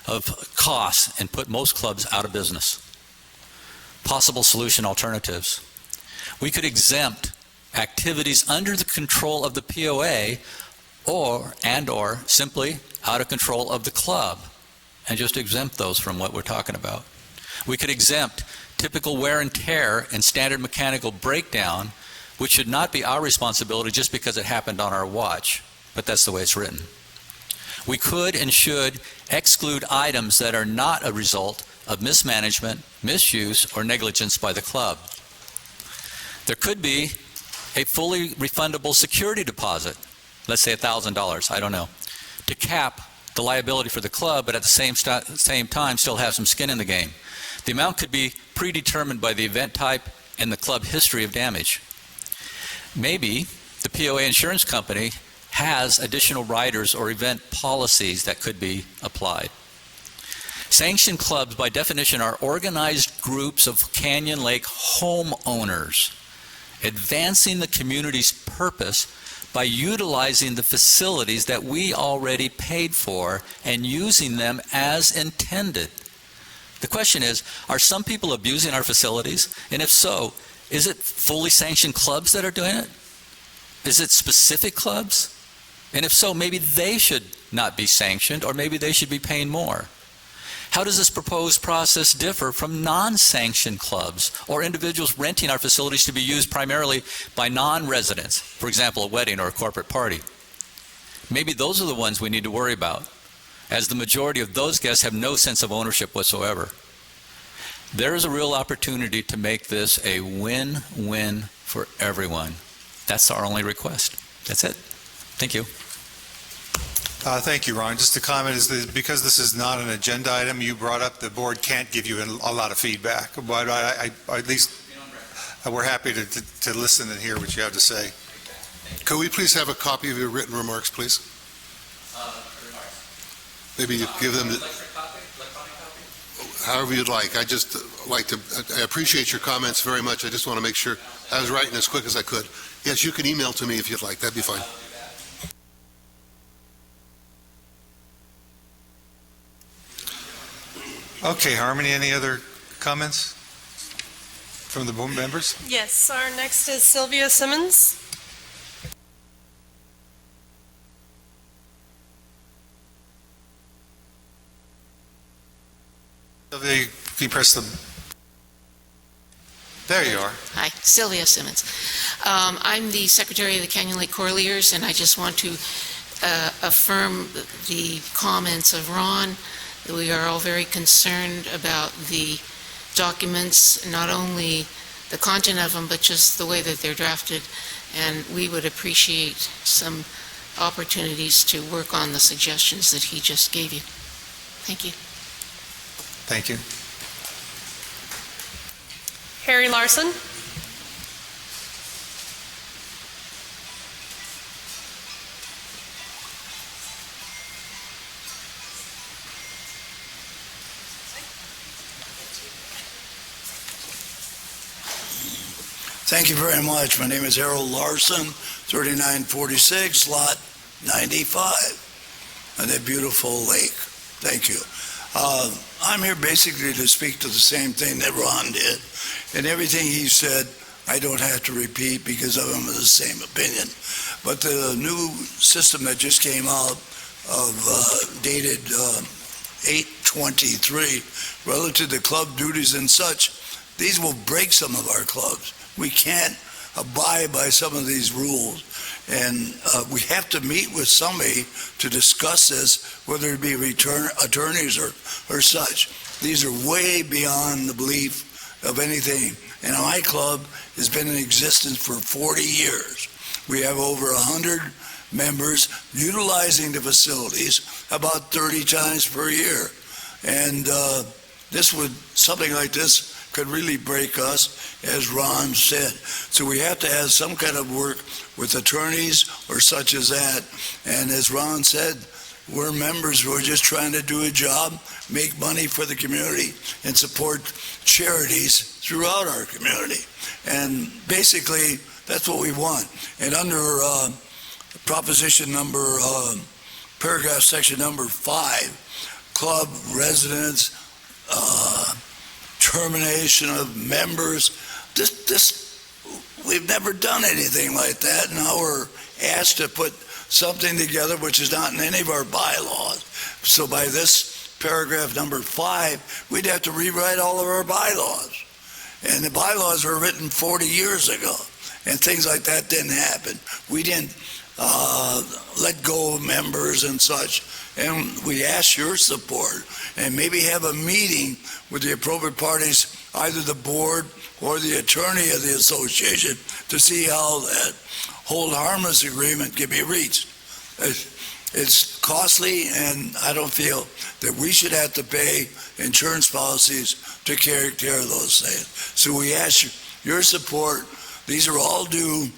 of costs and put most clubs out of business. Possible solution alternatives. We could exempt activities under the control of the POA or simply out of control of the club and just exempt those from what we're talking about. We could exempt typical wear and tear and standard mechanical breakdown, which should not be our responsibility just because it happened on our watch, but that's the way it's written. We could and should exclude items that are not a result of mismanagement, misuse, or negligence by the club. There could be a fully refundable security deposit, let's say $1,000, I don't know, to cap the liability for the club, but at the same time still have some skin in the game. The amount could be predetermined by the event type and the club history of damage. Maybe the POA insurance company has additional riders or event policies that could be applied. Sanctioned clubs, by definition, are organized groups of Canyon Lake homeowners advancing the community's purpose by utilizing the facilities that we already paid for and using them as intended. The question is, are some people abusing our facilities? And if so, is it fully sanctioned clubs that are doing it? Is it specific clubs? And if so, maybe they should not be sanctioned, or maybe they should be paying more. How does this proposed process differ from non-sanctioned clubs or individuals renting our facilities to be used primarily by non-residents, for example, a wedding or a corporate party? Maybe those are the ones we need to worry about, as the majority of those guests have no sense of ownership whatsoever. There is a real opportunity to make this a win-win for everyone. That's our only request. That's it. Thank you. Thank you, Ron. Just a comment is that because this is not an agenda item you brought up, the board can't give you a lot of feedback. But I at least we're happy to listen and hear what you have to say. Could we please have a copy of your written remarks, please? Maybe you give them, however you'd like. I appreciate your comments very much. I just want to make sure I was writing as quick as I could. Yes, you can email to me if you'd like. That'd be fine. Okay, Harmony, any other comments from the board members? Yes, our next is Sylvia Simmons. Can you press the, there you are. Hi, Sylvia Simmons. I'm the Secretary of the Canyon Lake Corliers, and I just want to affirm the comments of Ron. We are all very concerned about the documents, not only the content of them, but just the way that they're drafted, and we would appreciate some opportunities to work on the suggestions that he just gave you. Thank you. Thank you. Harry Larson. Thank you very much. My name is Harold Larson, 3946, Lot 95, on that beautiful lake. Thank you. I'm here basically to speak to the same thing that Ron did. And everything he said, I don't have to repeat because I'm of the same opinion. But the new system that just came out dated 8/23, relative to club duties and such, these will break some of our clubs. We can't abide by some of these rules. And we have to meet with somebody to discuss this, whether it be attorneys or such. These are way beyond the belief of anything. And my club has been in existence for 40 years. We have over 100 members utilizing the facilities about 30 times per year. And something like this could really break us, as Ron said. So we have to have some kind of work with attorneys or such as that. And as Ron said, we're members. We're just trying to do a job, make money for the community, and support charities throughout our community. And basically, that's what we want. And under proposition number, paragraph section number 5, club residents, termination of members, we've never done anything like that. Now we're asked to put something together which is not in any of our bylaws. So by this paragraph number 5, we'd have to rewrite all of our bylaws. And the bylaws were written 40 years ago, and things like that didn't happen. We didn't let go of members and such, and we ask your support and maybe have a meeting with the appropriate parties, either the board or the attorney of the association, to see how that hold harmless agreement can be reached. It's costly, and I don't feel that we should have to pay insurance policies to take care of those things. So we ask your support. These are all due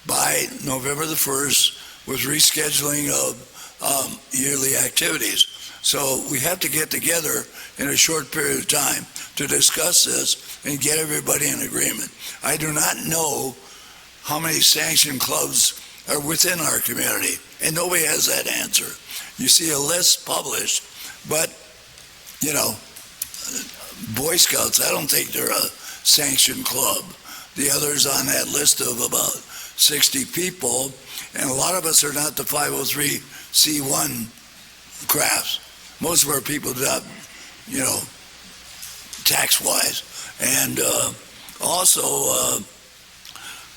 by November the 1st with rescheduling of yearly activities. So we have to get together in a short period of time to discuss this and get everybody in agreement. I do not know how many sanctioned clubs are within our community, and nobody has that answer. You see a list published, but, Boy Scouts, I don't think they're a sanctioned club. The others on that list of about 60 people, and a lot of us are not the 503c1 crafts. Most of our people do not, tax-wise. And also,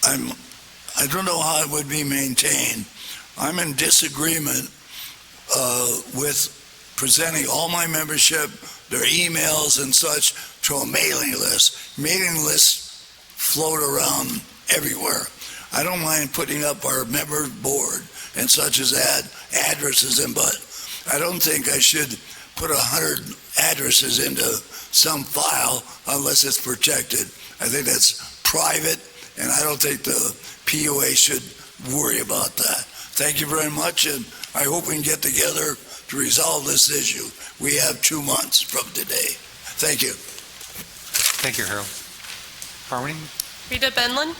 I don't know how it would be maintained. I'm in disagreement with presenting all my membership, their emails and such, to a mailing list. Mailing lists float around everywhere. I don't mind putting up our member board and such as that, addresses in, but I don't think I should put 100 addresses into some file unless it's protected. I think that's private, and I don't think the POA should worry about that. Thank you very much, and I hope we can get together to resolve this issue. We have 2 months from today. Thank you. Thank you, Harold. Harmony? Rita Benlin.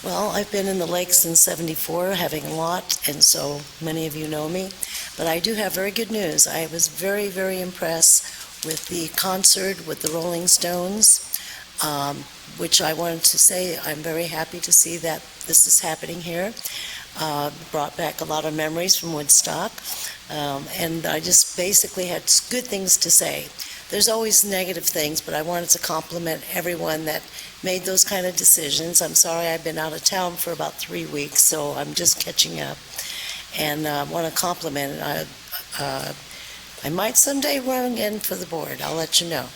Well, I've been in the lake since '74, having a lot, and so many of you know me. But I do have very good news. I was very, very impressed with the concert with the Rolling Stones, which I wanted to say I'm very happy to see that this is happening here. Brought back a lot of memories from Woodstock, and I just basically had good things to say. There's always negative things, but I wanted to compliment everyone that made those kind of decisions. I'm sorry I've been out of town for about 3 weeks, so I'm just catching up. And I want to compliment it. I might someday run again for the board. I'll let you know.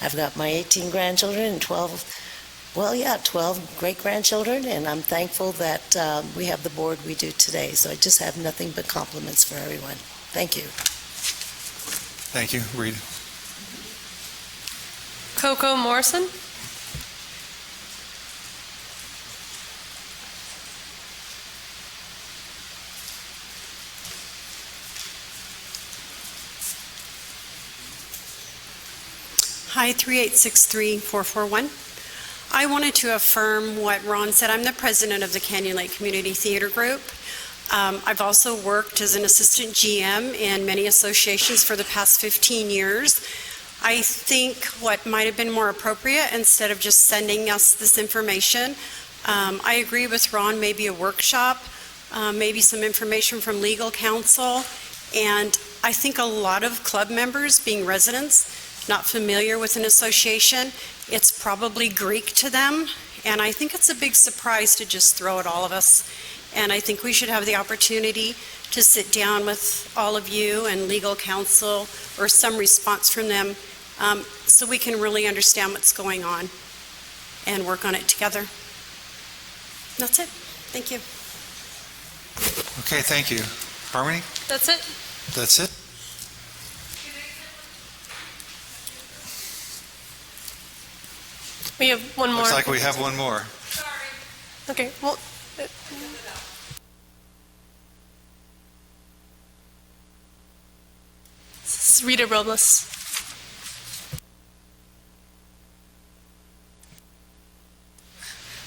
I've got my 18 grandchildren and 12 great-grandchildren, and I'm thankful that we have the board we do today. So I just have nothing but compliments for everyone. Thank you. Thank you. Reed. Coco Morrison? Hi, 3863-441. I wanted to affirm what Ron said. I'm the president of the Canyon Lake Community Theater Group. I've also worked as an assistant GM in many associations for the past 15 years. I think what might have been more appropriate, instead of just sending us this information, I agree with Ron, maybe a workshop, maybe some information from legal counsel, and I think a lot of club members, being residents, not familiar with an association, it's probably Greek to them, and I think it's a big surprise to just throw at all of us. And I think we should have the opportunity to sit down with all of you and legal counsel or some response from them, so we can really understand what's going on and work on it together. That's it. Thank you. Okay, thank you. Harmony? That's it? That's it? We have one more. Looks like we have one more. Okay, well, this is Rita Robles.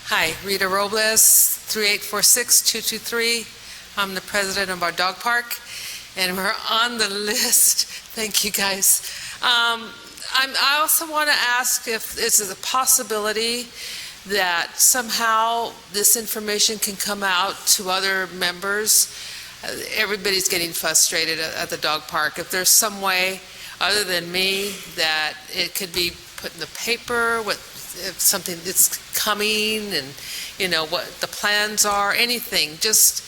Hi, Rita Robles, 3846-223. I'm the president of our dog park, and we're on the list. Thank you, guys. I also want to ask if this is a possibility that somehow this information can come out to other members. Everybody's getting frustrated at the dog park. If there's some way, other than me, that it could be put in the paper, if something that's coming, and what the plans are, anything, just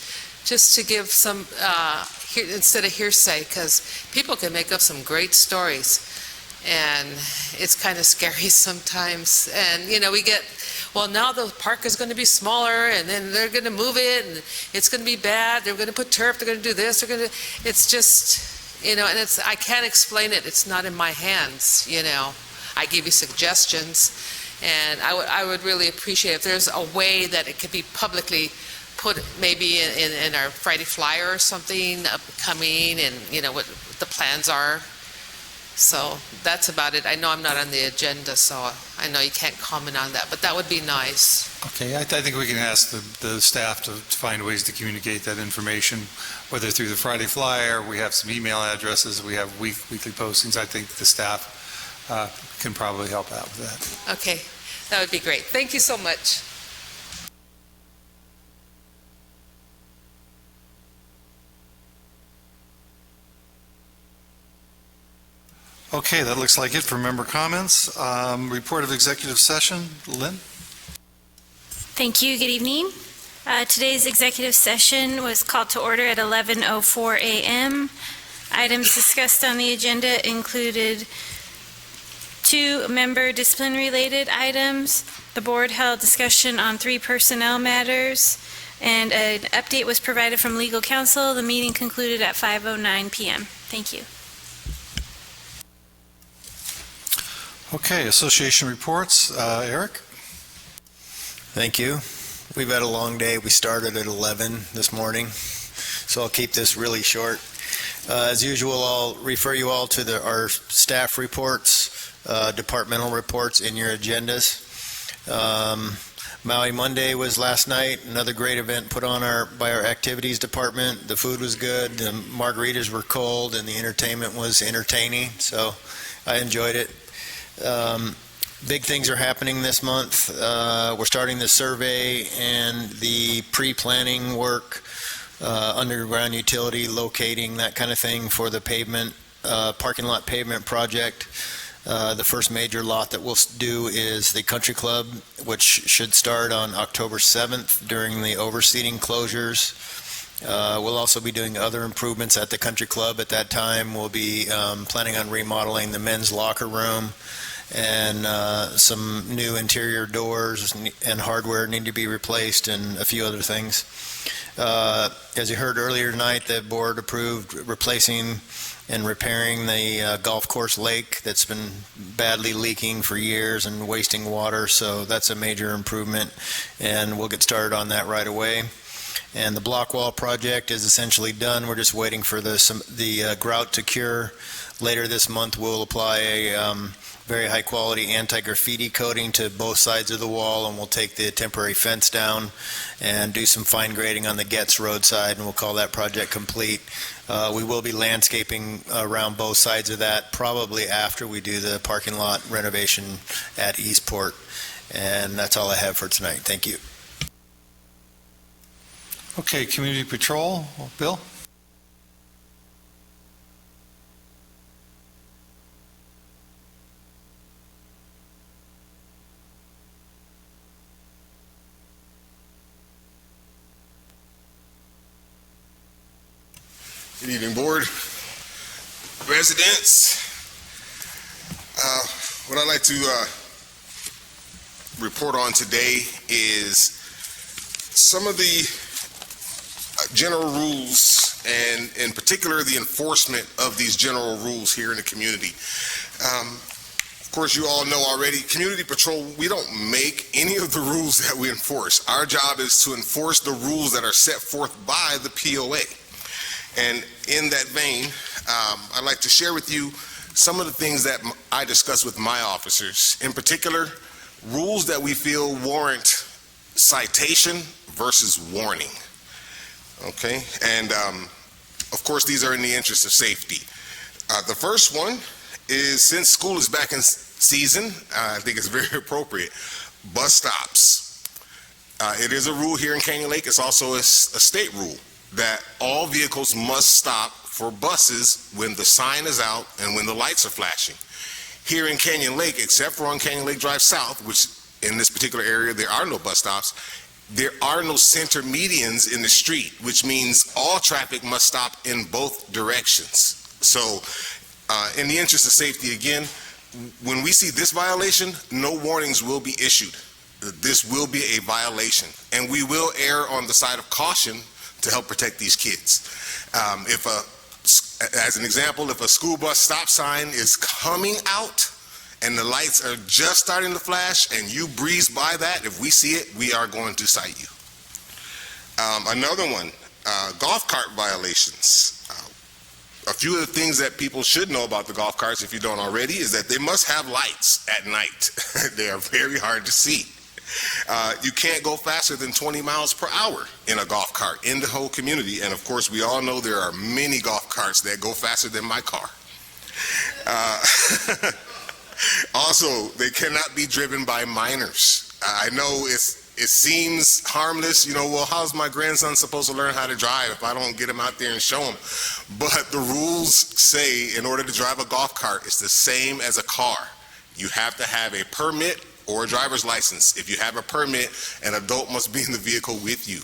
to give some, instead of hearsay, because people can make up some great stories. And it's kind of scary sometimes. And, we get, well, now the park is going to be smaller, and then they're going to move it, and it's going to be bad. They're going to put turf. They're going to do this. It's just, and I can't explain it. It's not in my hands, I give you suggestions, and I would really appreciate if there's a way that it could be publicly put, maybe in our Friday flyer or something upcoming, and, what the plans are. So that's about it. I know I'm not on the agenda, so I know you can't comment on that, but that would be nice. Okay, I think we can ask the staff to find ways to communicate that information, whether through the Friday flyer, we have some email addresses, we have weekly postings. I think the staff can probably help out with that. Okay, that would be great. Thank you so much. Okay, that looks like it for member comments. Report of executive session, Lynn? Thank you. Good evening. Today's executive session was called to order at 11:04 a.m. Items discussed on the agenda included 2 member discipline-related items. The board held discussion on 3 personnel matters, and an update was provided from legal counsel. The meeting concluded at 5:09 p.m. Thank you. Okay, association reports. Eric? Thank you. We've had a long day. We started at 11 this morning, so I'll keep this really short. As usual, I'll refer you all to our staff reports, departmental reports in your agendas. Maui Monday was last night, another great event put on by our activities department. The food was good, the margaritas were cold, and the entertainment was entertaining, so I enjoyed it. Big things are happening this month. We're starting the survey and the pre-planning work, underground utility locating, that kind of thing for the pavement, parking lot pavement project. The first major lot that we'll do is the Country Club, which should start on October 7th during the overseating closures. We'll also be doing other improvements at the Country Club at that time. We'll be planning on remodeling the men's locker room, and some new interior doors and hardware need to be replaced, and a few other things. As you heard earlier tonight, the board approved replacing and repairing the golf course lake that's been badly leaking for years and wasting water, so that's a major improvement, and we'll get started on that right away. And the block wall project is essentially done. We're just waiting for the grout to cure. Later this month, we'll apply a very high-quality anti-graffiti coating to both sides of the wall, and we'll take the temporary fence down and do some fine grading on the Getz roadside, and we'll call that project complete. We will be landscaping around both sides of that, probably after we do the parking lot renovation at Eastport. And that's all I have for tonight. Thank you. Okay, Community Patrol, Bill? Good evening, board, residents. What I'd like to report on today is some of the general rules, and in particular the enforcement of these general rules here in the community. Of course, you all know already, Community Patrol, we don't make any of the rules that we enforce. Our job is to enforce the rules that are set forth by the POA. And in that vein, I'd like to share with you some of the things that I discuss with my officers. In particular, rules that we feel warrant citation versus warning. Okay, and of course, these are in the interest of safety. The first one is, since school is back in season, I think it's very appropriate, bus stops. It is a rule here in Canyon Lake. It's also a state rule that all vehicles must stop for buses when the sign is out and when the lights are flashing. Here in Canyon Lake, except for on Canyon Lake Drive South, which in this particular area there are no bus stops, there are no center medians in the street, which means all traffic must stop in both directions. So in the interest of safety, again, when we see this violation, no warnings will be issued. This will be a violation, and we will err on the side of caution to help protect these kids. As an example, if a school bus stop sign is coming out and the lights are just starting to flash and you breeze by that, if we see it, we are going to cite you. Another one, golf cart violations. A few of the things that people should know about the golf carts, if you don't already, is that they must have lights at night. They are very hard to see. You can't go faster than 20 miles per hour in a golf cart in the whole community. And of course, we all know there are many golf carts that go faster than my car. Also, they cannot be driven by minors. I know it seems harmless, well, how's my grandson supposed to learn how to drive if I don't get him out there and show him? But the rules say in order to drive a golf cart, it's the same as a car. You have to have a permit or a driver's license. If you have a permit, an adult must be in the vehicle with you.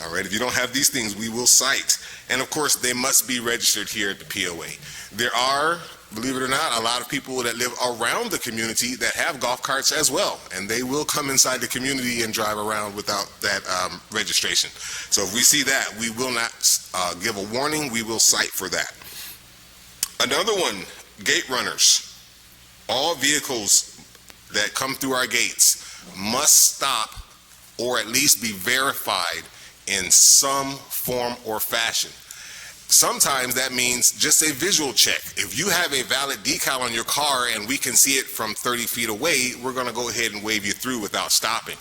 All right, if you don't have these things, we will cite. And of course, they must be registered here at the POA. There are, believe it or not, a lot of people that live around the community that have golf carts as well, and they will come inside the community and drive around without that registration. So if we see that, we will not give a warning, we will cite for that. Another one, gate runners. All vehicles that come through our gates must stop or at least be verified in some form or fashion. sometimes that means just a visual check. If you have a valid decal on your car and we can see it from 30 feet away, we're going to go ahead and wave you through without stopping.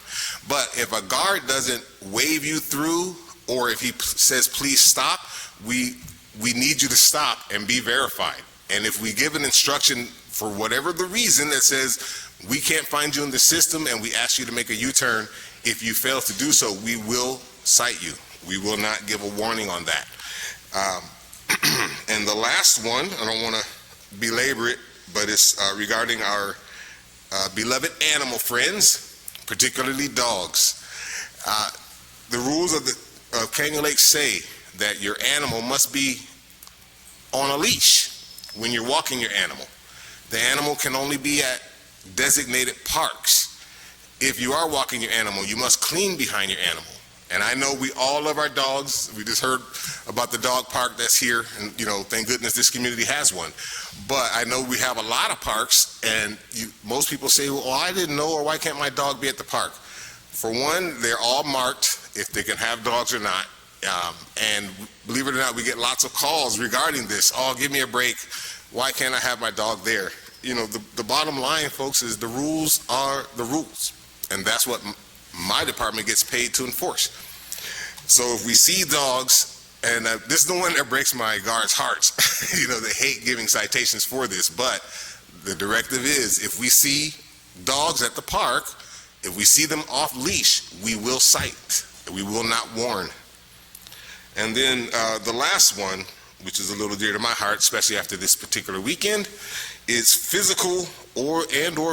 But if a guard doesn't wave you through, or if he says, please stop, we need you to stop and be verified. And if we give an instruction for whatever the reason that says, we can't find you in the system and we ask you to make a U-turn, if you fail to do so, we will cite you. We will not give a warning on that. And the last one, I don't want to belabor it, but it's regarding our beloved animal friends, particularly dogs. The rules of Canyon Lake say that your animal must be on a leash when you're walking your animal. The animal can only be at designated parks. If you are walking your animal, you must clean behind your animal. And I know we all love our dogs. We just heard about the dog park that's here, and thank goodness this community has one. But I know we have a lot of parks, and most people say, well, I didn't know, or why can't my dog be at the park? For one, they're all marked if they can have dogs or not. And believe it or not, we get lots of calls regarding this. Oh, give me a break. Why can't I have my dog there? The bottom line, folks, is the rules are the rules. And that's what my department gets paid to enforce. So if we see dogs, and this is the one that breaks my guards' hearts. They hate giving citations for this, but the directive is if we see dogs at the park, if we see them off leash, we will cite. We will not warn. And then the last one, which is a little dear to my heart, especially after this particular weekend, is physical or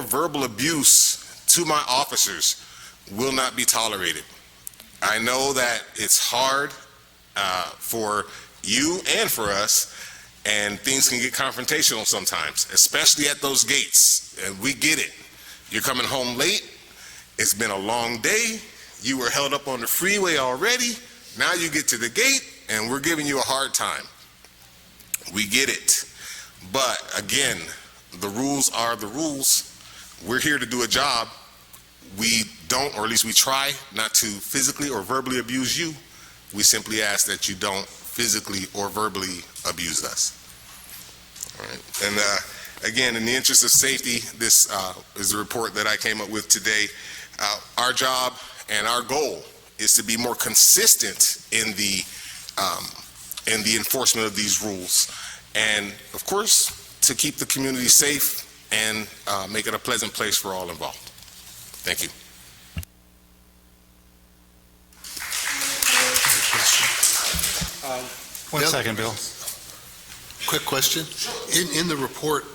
verbal abuse to my officers will not be tolerated. I know that it's hard for you and for us, and things can get confrontational sometimes, especially at those gates. And we get it. You're coming home late. It's been a long day. You were held up on the freeway already. Now you get to the gate, and we're giving you a hard time. We get it. But again, the rules are the rules. We're here to do a job. We don't, or at least we try not to physically or verbally abuse you. We simply ask that you don't physically or verbally abuse us. All right. And again, in the interest of safety, this is the report that I came up with today. Our job and our goal is to be more consistent in the enforcement of these rules, and of course to keep the community safe and make it a pleasant place for all involved. Thank you. One second, Bill. Quick question. In the report,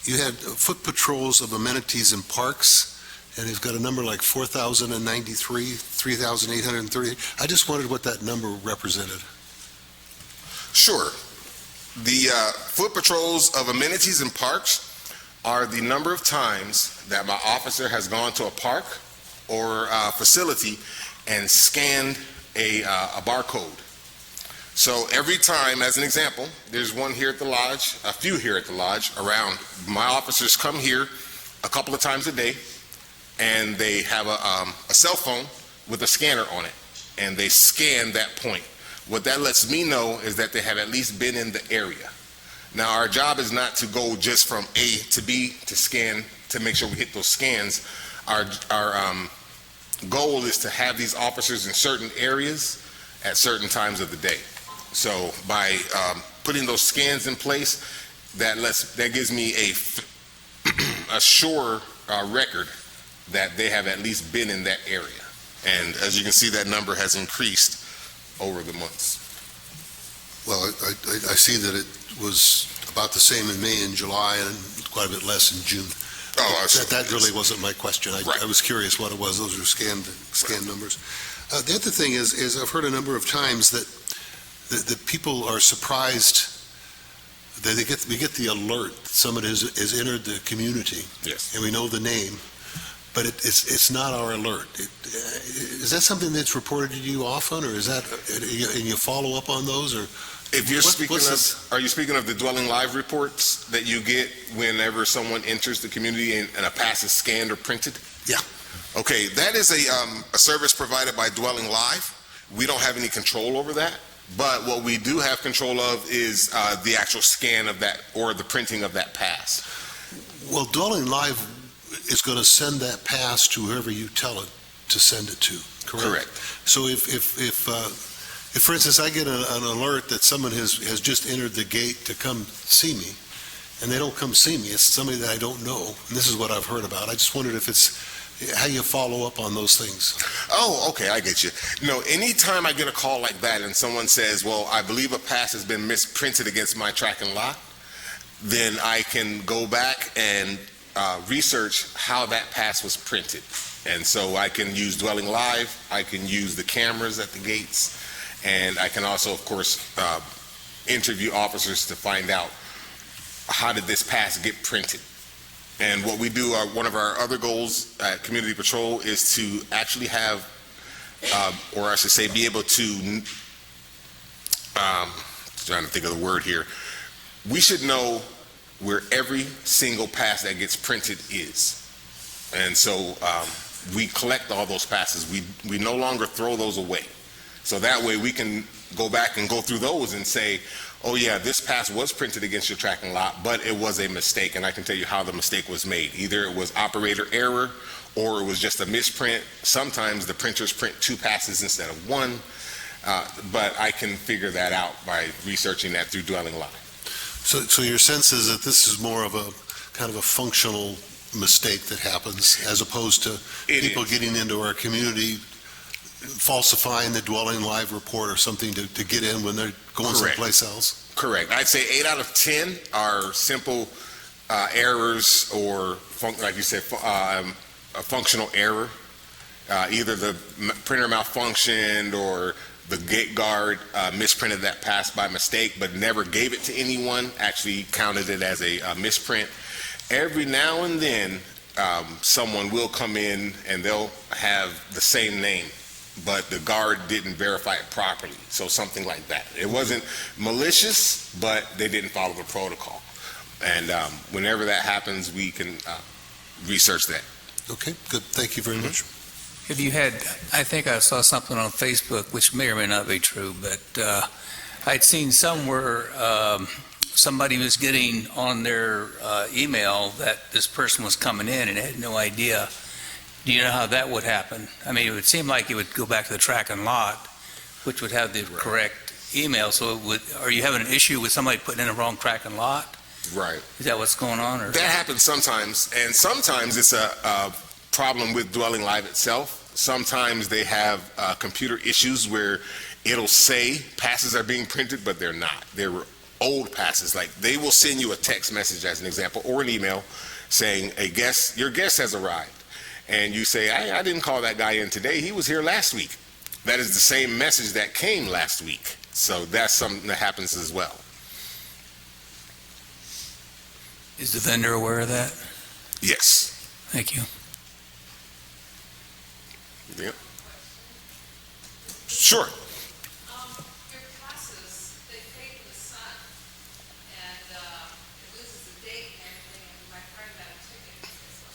you had foot patrols of amenities and parks, and you've got a number like 4,093, 3,830. I just wondered what that number represented. Sure. The foot patrols of amenities and parks are the number of times that my officer has gone to a park or a facility and scanned a barcode. So every time, as an example, there's one here at the lodge, a few here at the lodge around. My officers come here a couple of times a day, and they have a cell phone with a scanner on it, and they scan that point. What that lets me know is that they have at least been in the area. Now, our job is not to go just from A to B to scan to make sure we hit those scans. Our goal is to have these officers in certain areas at certain times of the day. So by putting those scans in place, that gives me a sure record that they have at least been in that area. And as you can see, that number has increased over the months. Well, I see that it was about the same in May and July, and quite a bit less in June. That really wasn't my question. I was curious what it was. Those are scanned numbers. The other thing is I've heard a number of times that the people are surprised that we get the alert that someone has entered the community. Yes. And we know the name, but it's not our alert. Is that something that's reported to you often, or is that, and you follow up on those, or? If you're are you speaking of the Dwelling Live reports that you get whenever someone enters the community and a pass is scanned or printed? Yeah. Okay, that is a service provided by Dwelling Live. We don't have any control over that. But what we do have control of is the actual scan of that or the printing of that pass. Well, Dwelling Live is going to send that pass to whoever you tell it to send it to, correct? So if for instance, I get an alert that someone has just entered the gate to come see me, and they don't come see me, it's somebody that I don't know, and this is what I've heard about. I just wondered if it's how you follow up on those things. Oh, okay, I get you. No, anytime I get a call like that and someone says, well, I believe a pass has been misprinted against my track and lot, then I can go back and research how that pass was printed. And so I can use Dwelling Live, I can use the cameras at the gates, and I can also, of course, interview officers to find out how did this pass get printed. And what we do, one of our other goals at Community Patrol is to actually have, or I should say, be able to, trying to think of the word here, we should know where every single pass that gets printed is. And so we collect all those passes. We no longer throw those away. So that way we can go back and go through those and say, oh yeah, this pass was printed against your tracking lot, but it was a mistake, and I can tell you how the mistake was made. Either it was operator error, or it was just a misprint. Sometimes the printers print 2 passes instead of 1, but I can figure that out by researching that through Dwelling Live. So your sense is that this is more of a kind of a functional mistake that happens, as opposed to people getting into our community, falsifying the Dwelling Live report or something to get in when they're going someplace else? Correct. I'd say 8 out of 10 are simple errors or, like you said, a functional error. Either the printer malfunctioned or the gate guard misprinted that pass by mistake but never gave it to anyone, actually counted it as a misprint. Every now and then, someone will come in and they'll have the same name, but the guard didn't verify it properly, so something like that. It wasn't malicious, but they didn't follow the protocol. And whenever that happens, we can research that. Okay, good. Thank you very much. Have you had, I think I saw something on Facebook, which may or may not be true, but I'd seen somewhere somebody was getting on their email that this person was coming in and had no idea. Do you know how that would happen? I mean, it would seem like it would go back to the track and lot, which would have the correct email. So it would, are you having an issue with somebody putting in a wrong track and lot? Right. Is that what's going on? Or? That happens sometimes, and sometimes it's a problem with Dwelling Live itself. Sometimes they have computer issues where it'll say passes are being printed, but they're not. They're old passes. Like, they will send you a text message, as an example, or an email saying, your guest has arrived. And you say, I didn't call that guy in today. He was here last week. That is the same message that came last week. So that's something that happens as well. Is the vendor aware of that? Yes. Thank you. Yeah. Sure. Your passes, they fade in the sun, and it loses the date and everything, and my friend got a ticket.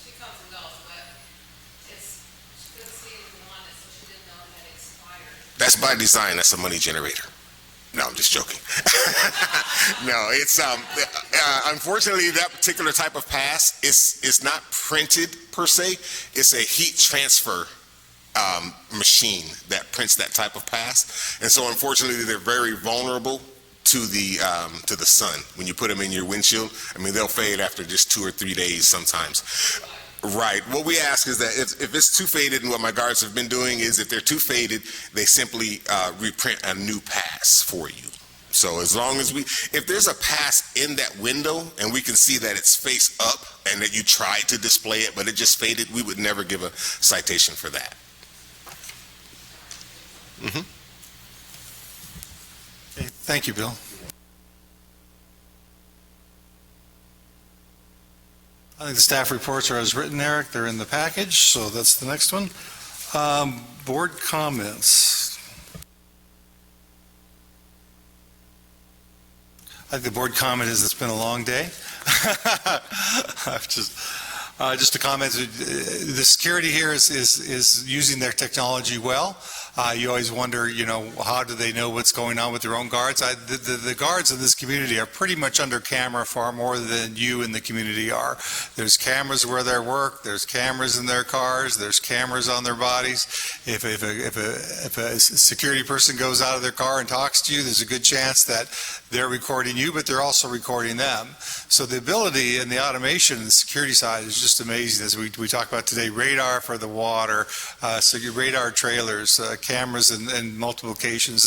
She comes and goes, but she couldn't see anything on it, so she didn't know it had expired. That's by design. That's a money generator. No, I'm just joking. No, it's unfortunately that particular type of pass is not printed per se. It's a heat transfer machine that prints that type of pass, and so unfortunately they're very vulnerable to the sun. When you put them in your windshield, I mean, they'll fade after just 2 or 3 days sometimes. Right. What we ask is that if it's too faded, and what my guards have been doing is if they're too faded, they simply reprint a new pass for you. So as long as if there's a pass in that window and we can see that it's face up and that you tried to display it but it just faded, we would never give a citation for that. Okay, thank you, Bill. I think the staff reports are as written, Eric. They're in the package, so that's the next one. Board comments. I think the board comment is it's been a long day. Just a comment, the security here is using their technology well. You always wonder, how do they know what's going on with their own guards? The guards in this community are pretty much under camera far more than you in the community are. There's cameras where they work, there's cameras in their cars, there's cameras on their bodies. If a security person goes out of their car and talks to you, there's a good chance that they're recording you, but they're also recording them. So the ability and the automation and the security side is just amazing. As we talk about today, radar for the water, so your radar trailers, cameras in multiple locations.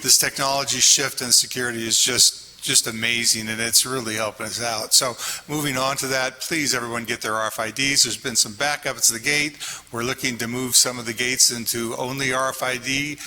This technology shift in security is just amazing, and it's really helping us out. So moving on to that, please everyone get their RFIDs. There's been some backups to the gate. We're looking to move some of the gates into only RFID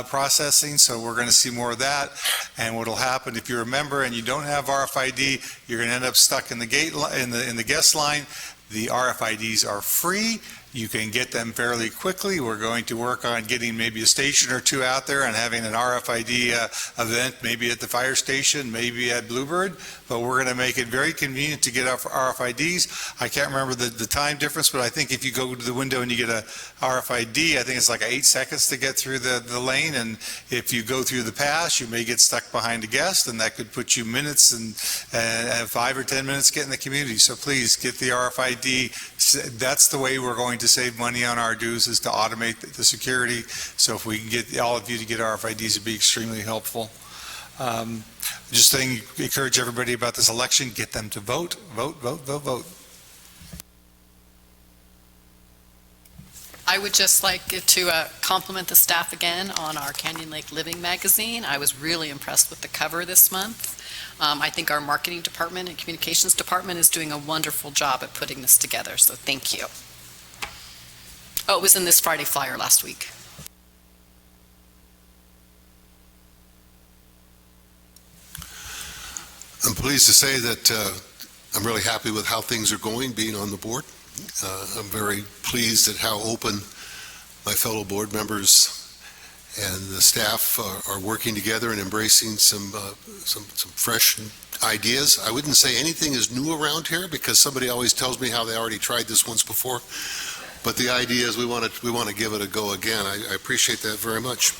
processing, so we're going to see more of that. And what'll happen if you're a member and you don't have RFID, you're going to end up stuck in the gate in the guest line. The RFIDs are free. You can get them fairly quickly. We're going to work on getting maybe a station or two out there and having an RFID event, maybe at the fire station, maybe at Bluebird, but we're going to make it very convenient to get our RFIDs. I can't remember the time difference, but I think if you go to the window and you get a RFID, I think it's like 8 seconds to get through the lane, and if you go through the pass, you may get stuck behind a guest, and that could put you minutes and 5 or 10 minutes getting the community. So please get the RFID. That's the way we're going to save money on our dues, is to automate the security. So if we can get all of you to get RFIDs, it'd be extremely helpful. Just encourage everybody about this election, get them to vote, vote, vote, vote, vote. I would just like to compliment the staff again on our Canyon Lake Living magazine. I was really impressed with the cover this month. I think our marketing department and communications department is doing a wonderful job at putting this together, so thank you. Oh, it was in this Friday flyer last week. I'm pleased to say that I'm really happy with how things are going, being on the board. I'm very pleased at how open my fellow board members and the staff are working together and embracing some fresh ideas. I wouldn't say anything is new around here, because somebody always tells me how they already tried this once before. But the idea is we want to give it a go again. I appreciate that very much.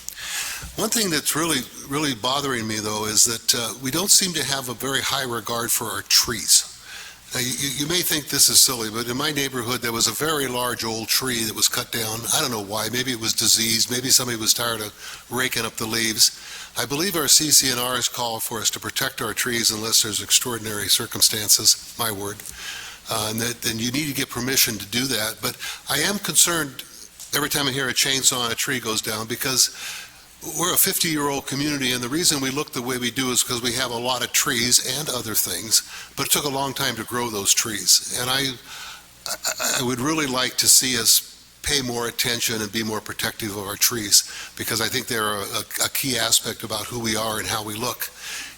One thing that's really bothering me, though, is that we don't seem to have a very high regard for our trees. Now, you may think this is silly, but in my neighborhood, there was a very large old tree that was cut down. I don't know why. Maybe it was diseased. Maybe somebody was tired of raking up the leaves. I believe our CCNRs call for us to protect our trees unless there's extraordinary circumstances, my word. Then you need to get permission to do that. But I am concerned every time I hear a chainsaw and a tree goes down, because we're a 50-year-old community, and the reason we look the way we do is because we have a lot of trees and other things, but it took a long time to grow those trees. And I would really like to see us pay more attention and be more protective of our trees, because I think they're a key aspect about who we are and how we look.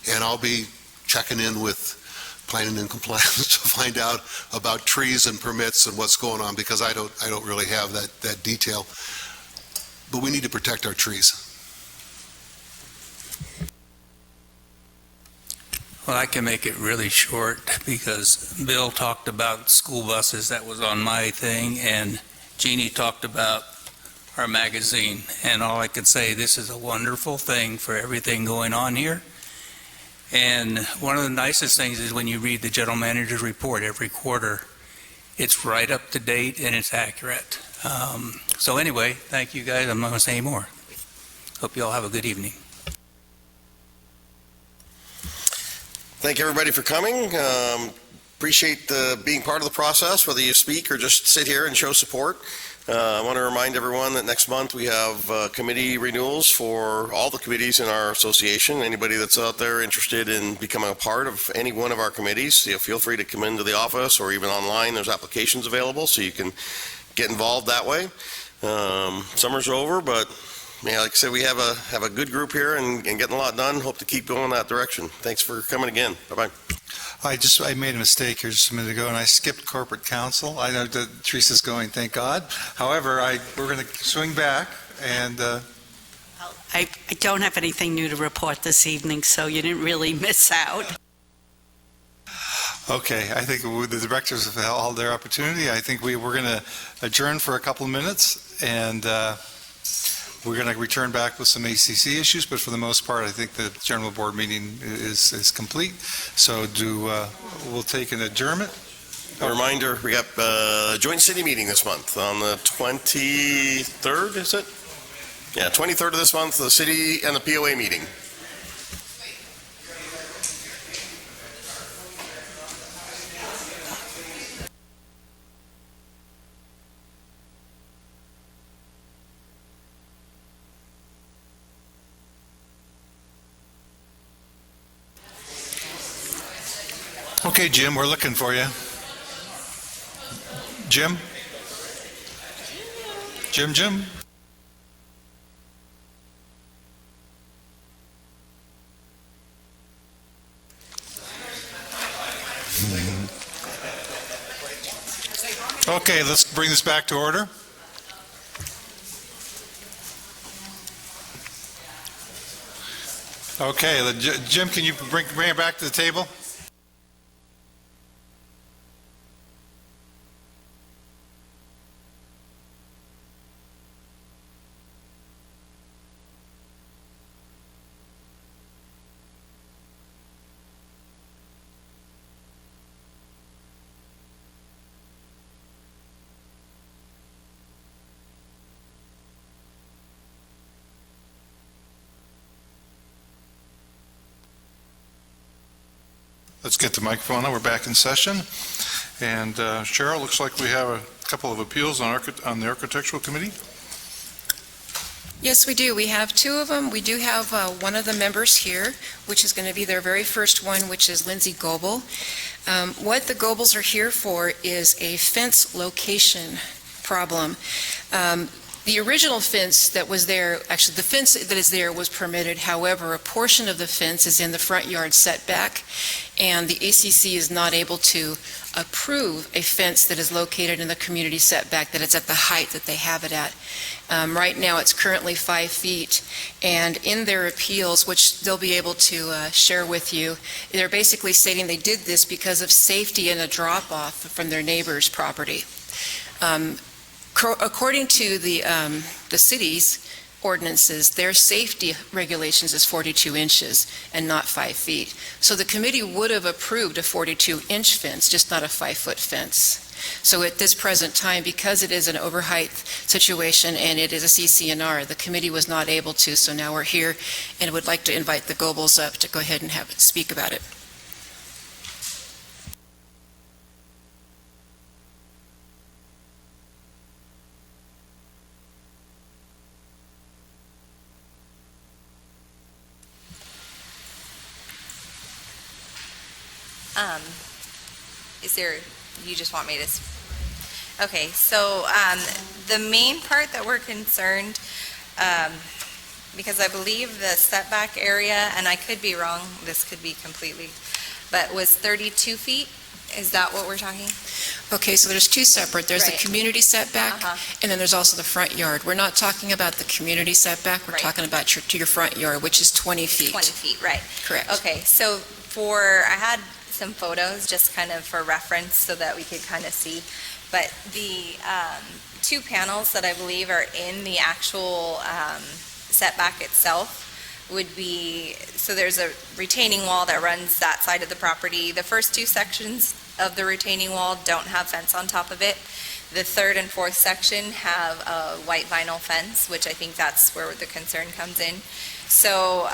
And I'll be checking in with planning and compliance to find out about trees and permits and what's going on, because I don't really have that detail. But we need to protect our trees. Well, I can make it really short, because Bill talked about school buses. That was on my thing, and Jeannie talked about our magazine. And all I can say, this is a wonderful thing for everything going on here. And one of the nicest things is when you read the general manager's report every quarter, it's right up to date and it's accurate. So anyway, thank you guys. I'm not going to say any more. Hope you all have a good evening. Thank everybody for coming. Appreciate being part of the process, whether you speak or just sit here and show support. I want to remind everyone that next month we have committee renewals for all the committees in our association. Anybody that's out there interested in becoming a part of any one of our committees, feel free to come into the office or even online. There's applications available, so you can get involved that way. Summer's over, but yeah, like I said, we have a good group here and getting a lot done. Hope to keep going in that direction. Thanks for coming again. Bye-bye. I made a mistake here just a minute ago, and I skipped corporate counsel. I know that Teresa's going, thank God. However, we're going to swing back, and I don't have anything new to report this evening, so you didn't really miss out. Okay, I think the directors have held their opportunity. I think we're going to adjourn for a couple of minutes, and We're going to return back with some ACC issues, but for the most part, I think the general board meeting is complete. So we'll take an adjournment. A reminder, we got a joint city meeting this month on the 23rd, is it? Yeah, 23rd of this month, the city and the POA meeting. Okay, Jim, we're looking for you. Jim? Jim? Okay, let's bring this back to order. Okay, Jim, can you bring it back to the table? Let's get the microphone on. We're back in session. And Cheryl, looks like we have a couple of appeals on the Architectural Committee. Yes, we do. We have two of them. We do have one of the members here, which is going to be their very first one, which is Lindsay Goebel. What the Goebels are here for is a fence location problem. The original fence that was there, actually the fence that is there was permitted. However, a portion of the fence is in the front yard setback, and the ACC is not able to approve a fence that is located in the community setback, that it's at the height that they have it at. Right now, it's currently 5 feet, and in their appeals, which they'll be able to share with you, they're basically stating they did this because of safety and a drop-off from their neighbor's property. According to the city's ordinances, their safety regulations is 42 inches and not 5 feet. So the committee would have approved a 42-inch fence, just not a 5-foot fence. So at this present time, because it is an overheight situation and it is a CC&R, the committee was not able to, so now we're here and would like to invite the Goebels up to go ahead and speak about it. You just want me to, okay, so the main part that we're concerned, because I believe the setback area, and I could be wrong, this could be completely, but was 32 feet? Is that what we're talking? Okay, so there's two separate. There's the community setback, and then there's also the front yard. We're not talking about the community setback, we're talking about your front yard, which is 20 feet. 20 feet, right. Correct. Okay, so I had some photos just kind of for reference so that we could kind of see, but the two panels that I believe are in the actual setback itself would be, so there's a retaining wall that runs that side of the property. The first two sections of the retaining wall don't have fence on top of it. The third and fourth section have a white vinyl fence, which I think that's where the concern comes in. So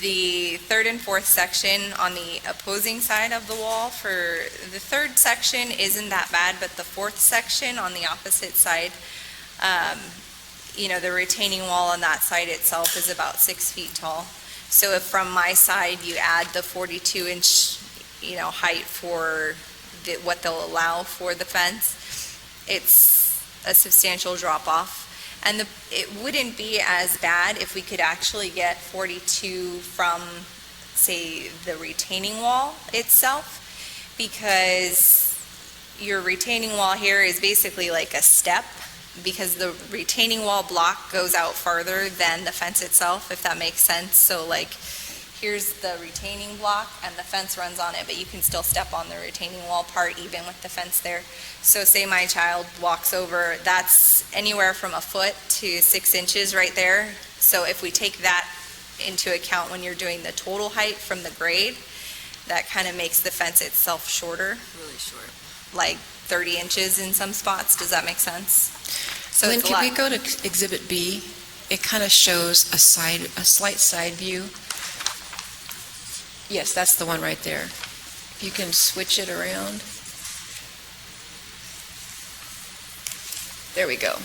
the third and fourth section on the opposing side of the wall for the third section isn't that bad, but the fourth section on the opposite side, the retaining wall on that side itself is about 6 feet tall. So if from my side you add the 42-inch, height for what they'll allow for the fence, it's a substantial drop-off. And it wouldn't be as bad if we could actually get 42 from, say, the retaining wall itself, because your retaining wall here is basically like a step, because the retaining wall block goes out farther than the fence itself, if that makes sense. So like here's the retaining block and the fence runs on it, but you can still step on the retaining wall part even with the fence there. So say my child walks over, that's anywhere from a foot to 6 inches right there. So if we take that into account when you're doing the total height from the grade, that kind of makes the fence itself shorter. Really short. Like 30 inches in some spots. Does that make sense? So Lynn, it's a can we lot. go to Exhibit B? It kind of shows a slight side view. Yes, that's the one right there. If you can switch it around. There we go.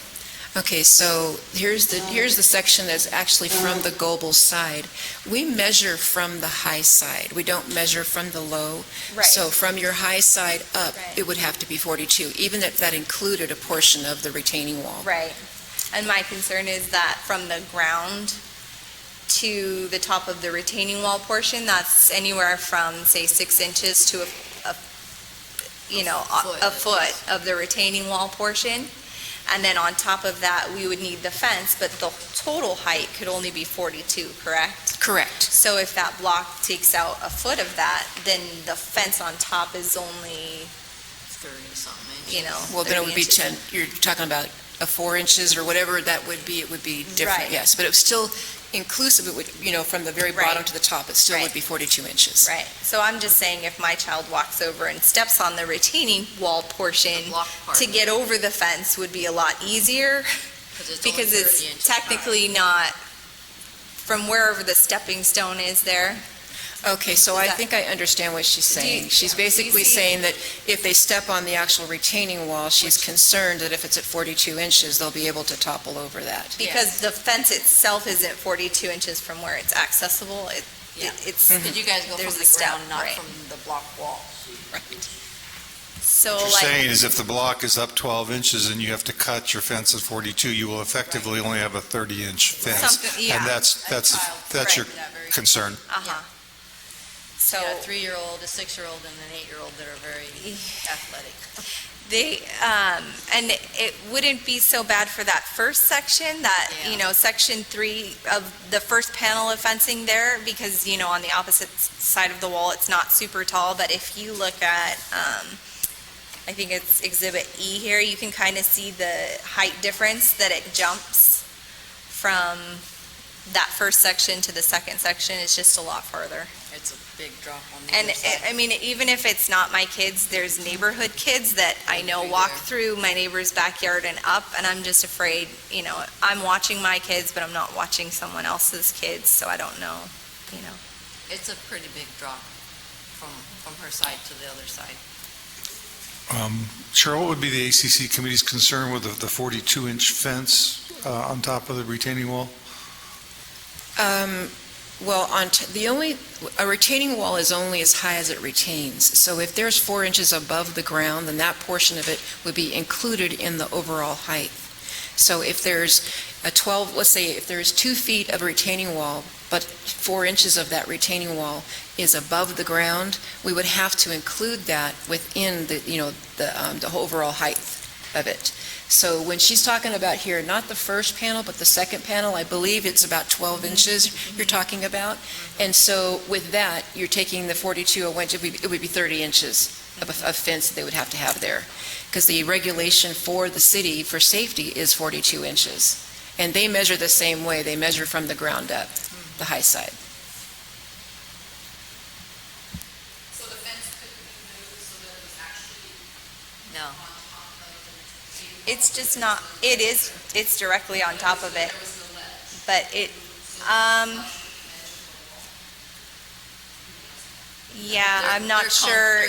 Okay, so here's the section that's actually from the Goebel side. We measure from the high side. We don't measure from the low. Right. So from your high side up, Right. it would have to be 42, even if that included a portion of the retaining wall. Right. And my concern is that from the ground to the top of the retaining wall portion, that's anywhere from, say, 6 inches to a foot of the retaining wall portion. And then on top of that, we would need the fence, but the total height could only be 42, correct? Correct. So if that block takes out a foot of that, then the fence on top is only, 30-something. Well, then it 30 would be inches. 10, you're talking about 4 inches or whatever that would be, it would be different, Right. yes. But it was still inclusive, it would, from the very bottom Right. to the top, it still would Right. be 42 inches. right. So I'm just saying if my child walks over and steps on the retaining wall portion, to get over the fence would be a lot easier because it's technically not from wherever the stepping stone is there. Okay, so I think I understand what she's saying. She's basically saying that if they step on the actual retaining wall, she's concerned that if it's at 42 inches, they'll be able to topple over that. Because the fence itself isn't 42 inches from where it's accessible. It's, Did you guys go there's from a the step, ground, not right. from the block wall? So What you're like, saying is if the block is up 12 inches and you have to cut your fence at 42, you will effectively only have a 30-inch fence. Something- yeah. And that's your concern. uh-huh. So. You got a 3-year-old, a 6-year-old, and an 8-year-old that are very athletic. And it wouldn't be so bad for that first section, section 3 of the first panel of fencing there, because, on the opposite side of the wall, it's not super tall, but if you look at, I think it's Exhibit E here, you can kind of see the height difference that it jumps from that first section to the second section. It's just a lot farther. It's a big drop on the And other side. even if it's not my kids, there's neighborhood kids that I know walk through my neighbor's backyard and up, and I'm just afraid, I'm watching my kids, but I'm not watching someone else's kids, so I don't know. It's a pretty big drop from her side to the other side. Cheryl, what would be the ACC committee's concern with the 42-inch fence on top of the retaining wall? Well, a retaining wall is only as high as it retains. So if there's 4 inches above the ground, then that portion of it would be included in the overall height. So if there's let's say if there's 2 feet of retaining wall, but 4 inches of that retaining wall is above the ground, we would have to include that within the overall height of it. So when she's talking about here, not the first panel, but the second panel, I believe it's about 12 inches you're talking about. And so with that, you're taking the 42, it would be 30 inches of fence that they would have to have there. Because the regulation for the city for safety is 42 inches. And they measure the same way. They measure from the ground up, the high side. So the fence could be moved so that it was actually No. It's just not, it's directly on top of it. But I'm not sure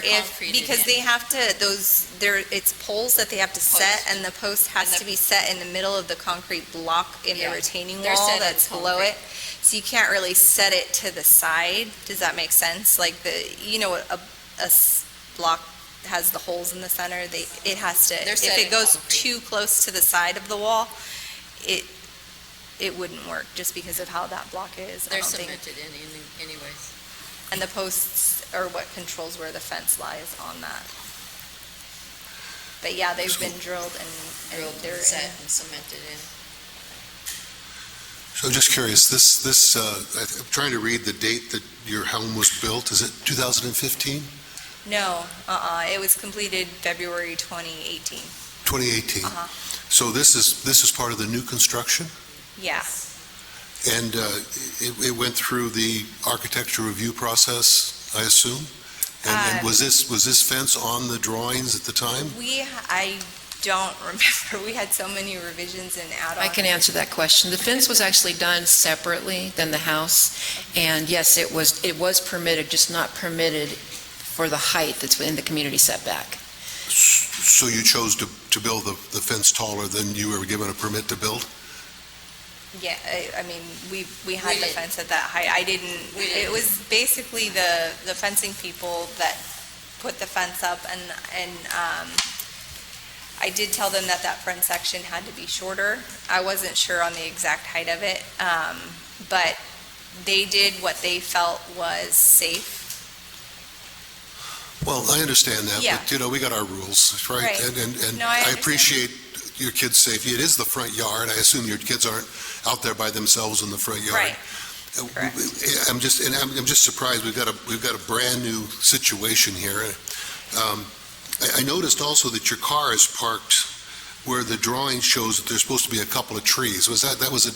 because they have to, it's poles that they have to set, and the post has to be set in the middle of the concrete block in the retaining They're wall set in that's below concrete. it. So you can't really set it to the side. Does that make sense? Like block has the holes in the center, it has to, They're if set it in goes concrete. too close to the side of the wall, it wouldn't work just because of how that block is. I They're don't think. cemented in anyways. And the posts are what controls where the fence lies on that. But yeah, they've been drilled and Drilled they're and set and cemented in. So just curious, I'm trying to read the date that your home was built. Is it 2015? No, it was completed February 2018. 2018? So this is part of the new construction? Yeah. And it went through the architecture review process, I assume? And was this fence on the drawings at the time? I don't remember. We had so many revisions and add-ons. I can answer that question. The fence was actually done separately than the house, and yes, it was permitted, just not permitted for the height that's within the community setback. So you chose to build the fence taller than you were given a permit to build? Yeah, I mean, we had the fence at that height. It was basically the fencing people that put the fence up, and I did tell them that front section had to be shorter. I wasn't sure on the exact height of it, but they did what they felt was safe. Well, I understand that, Yeah. but, we got our rules, right? Right. And No, I I understand. appreciate your kids' safety. It is the front yard. I assume your kids aren't out there by themselves in the front yard. Right. I'm just surprised. We've got a brand-new situation here. I noticed also that your car is parked where the drawing shows that there's supposed to be a couple of trees. That was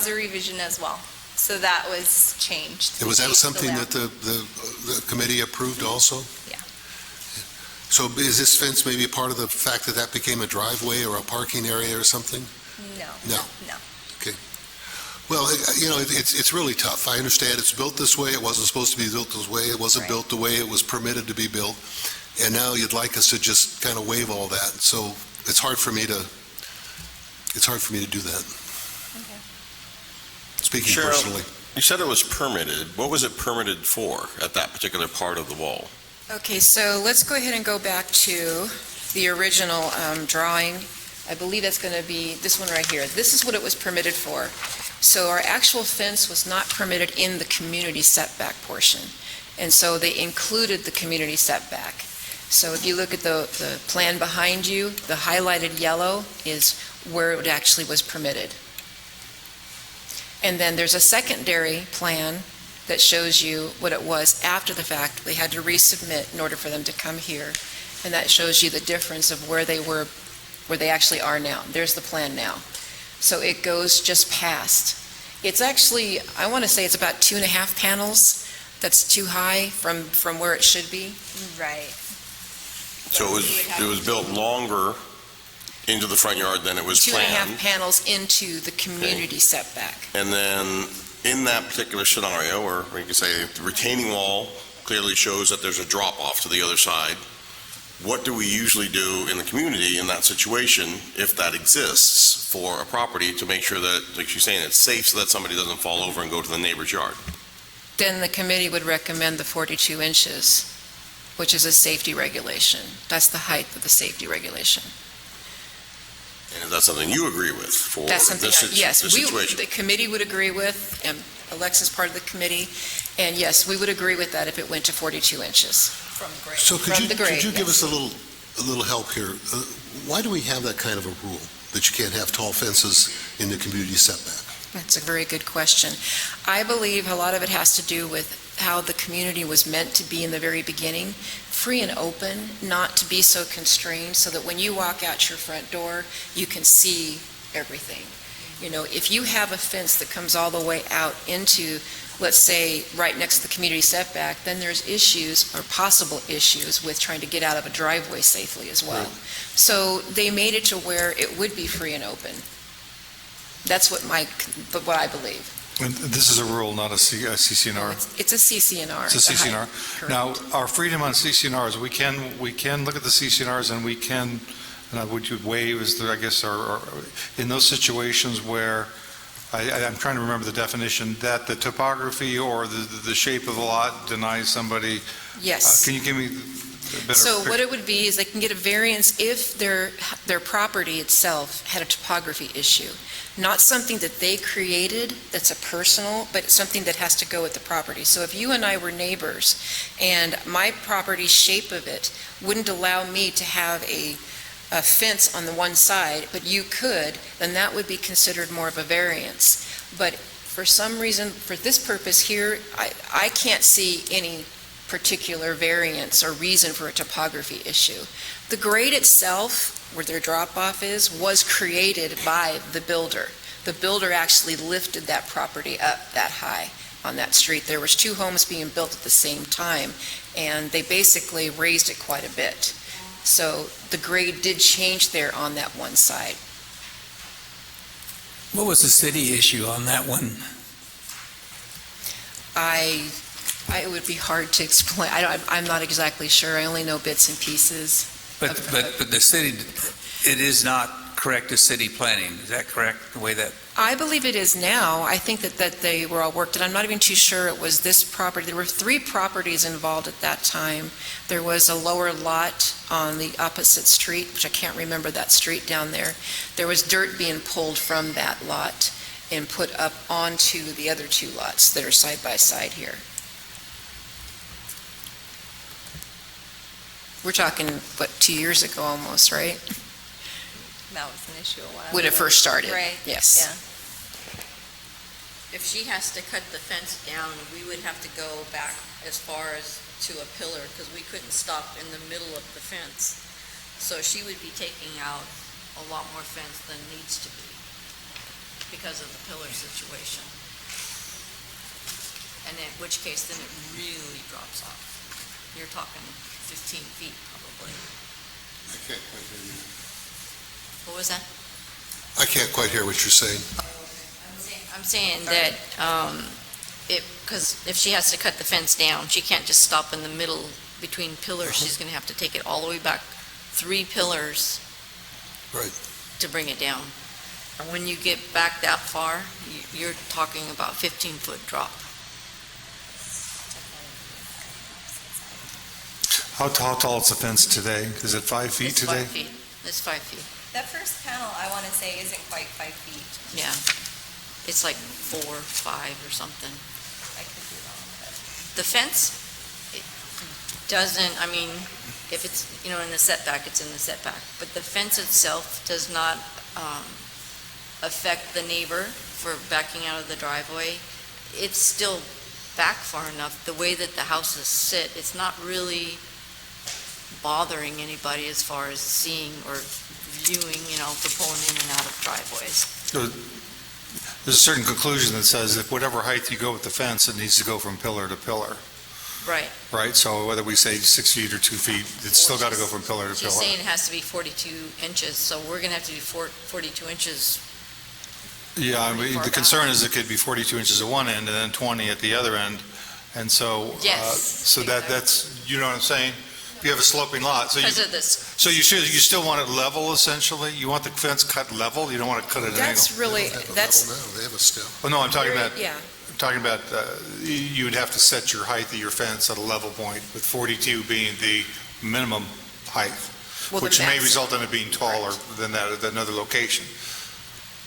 a revision as well. So that was changed. Was that We changed the something layout. that the committee approved also? Yeah. So is this fence maybe part of the fact that became a driveway or a parking area or something? No. No. No. Okay. Well, it's really tough. I understand it's built this way. It wasn't supposed to be built this way. It wasn't built the way it was permitted to be built. And now you'd like us to just kind of waive all that. So it's hard for me to do that. Okay. Speaking Cheryl, personally. You said it was permitted. What was it permitted for at that particular part of the wall? Okay, so let's go ahead and go back to the original drawing. I believe that's going to be this one right here. This is what it was permitted for. So our actual fence was not permitted in the community setback portion. And so they included the community setback. So if you look at the plan behind you, the highlighted yellow is where it actually was permitted. And then there's a secondary plan that shows you what it was after the fact. They had to resubmit in order for them to come here. And that shows you the difference of where they were, where they actually are now. There's the plan now. So it goes just past. It's actually, I want to say it's about 2.5 panels that's too high from where it should be. Right. So it was built longer into the front yard than it was 2.5 planned. panels into the community setback. And then in that particular scenario, or we can say the retaining wall clearly shows that there's a drop off to the other side. What do we usually do in the community in that situation, if that exists, for a property to make sure that, like she's saying, it's safe so that somebody doesn't fall over and go to the neighbor's yard? Then the committee would recommend the 42 inches, which is a safety regulation. That's the height of the safety regulation. And is that something you agree with for That's something, this yes, situation? the committee would agree with, and Alexa's part of the committee, and yes, we would agree with that if it went to 42 inches. So From the grade, could you give yes. us a little help here? Why do we have that kind of a rule, that you can't have tall fences in the community setback? That's a very good question. I believe a lot of it has to do with how the community was meant to be in the very beginning, free and open, not to be so constrained, so that when you walk out your front door, you can see everything. If you have a fence that comes all the way out into, let's say, right next to the community setback, then there's issues, or possible issues, with trying to get out of a driveway safely as well. So they made it to where it would be free and open. That's what I believe. And this is a rule, not a CCNR. It's a CCNR. It's a CCNR. Correct. Now, our freedom on CCNRs, we can look at the CCNRs and we can, what you waive is, I guess, or in those situations where, I'm trying to remember the definition, that the topography or the shape of the lot denies somebody. Yes. Can you give me a better So what picture? it would be is they can get a variance if their property itself had a topography issue. Not something that they created that's a personal, but something that has to go with the property. So if you and I were neighbors and my property shape of it wouldn't allow me to have a a fence on the one side, but you could, then that would be considered more of a variance. But for some reason, for this purpose here, I can't see any particular variance or reason for a topography issue. The grade itself, where their drop-off is, was created by the builder. The builder actually lifted that property up that high on that street. There was 2 homes being built at the same time, and they basically raised it quite a bit. So the grade did change there on that one side. What was the city issue on that one? It would be hard to explain. I'm not exactly sure. I only know bits and pieces. But the city, it is not correct as city planning, is that correct, the way that? I believe it is now. I think that they were all worked, and I'm not even too sure it was this property. There were 3 properties involved at that time. There was a lower lot on the opposite street, which I can't remember that street down there. There was dirt being pulled from that lot and put up onto the other 2 lots that are side by side here. We're talking, 2 years ago almost, right? That was an issue a while When it ago. first started. Right. Yes. Yeah. If she has to cut the fence down, we would have to go back as far as to a pillar, because we couldn't stop in the middle of the fence. So she would be taking out a lot more fence than needs to be because of the pillar situation. And in which case, then it really drops off. You're talking 15 feet probably. I can't quite hear you. What was that? I can't quite hear what you're saying. I'm saying that, because if she has to cut the fence down, she can't just stop in the middle between pillars. She's going to have to take it all the way back 3 pillars. Right. To bring it down. And when you get back that far, you're talking about 15-foot drop. How tall is the fence today? Is it 5 feet today? It's 5 feet. It's 5 feet. That first panel, I want to say, isn't quite 5 feet. Yeah. It's like 4, 5 or something. I could be wrong, but. The fence, it doesn't, I mean, if it's, in the setback, it's in the setback. But the fence itself does not affect the neighbor for backing out of the driveway. It's still back far enough. The way that the houses sit, it's not really bothering anybody as far as seeing or viewing, for pulling in and out of driveways. There's a certain conclusion that says if whatever height you go with the fence, it needs to go from pillar to pillar, Right. right? So whether we say 6 feet or 2 feet, it's still got to go from pillar to She's pillar. saying it has to be 42 inches, so we're going to have to do 42 inches. Yeah, I mean, the concern is it could be 42 inches at one end and then 20 at the other end. And so, Yes, so that's, you know what I'm saying? You have a sloping lot, so Because of this. so you still want it level essentially? You want the fence cut level? You don't want to cut it at an angle? That's really, that's, They have a step. Well, no, I'm talking about, yeah. I'm talking about, you would have to set your height of your fence at a level point, with 42 being the minimum height, Well, the which may max- result in it being taller than that at another location,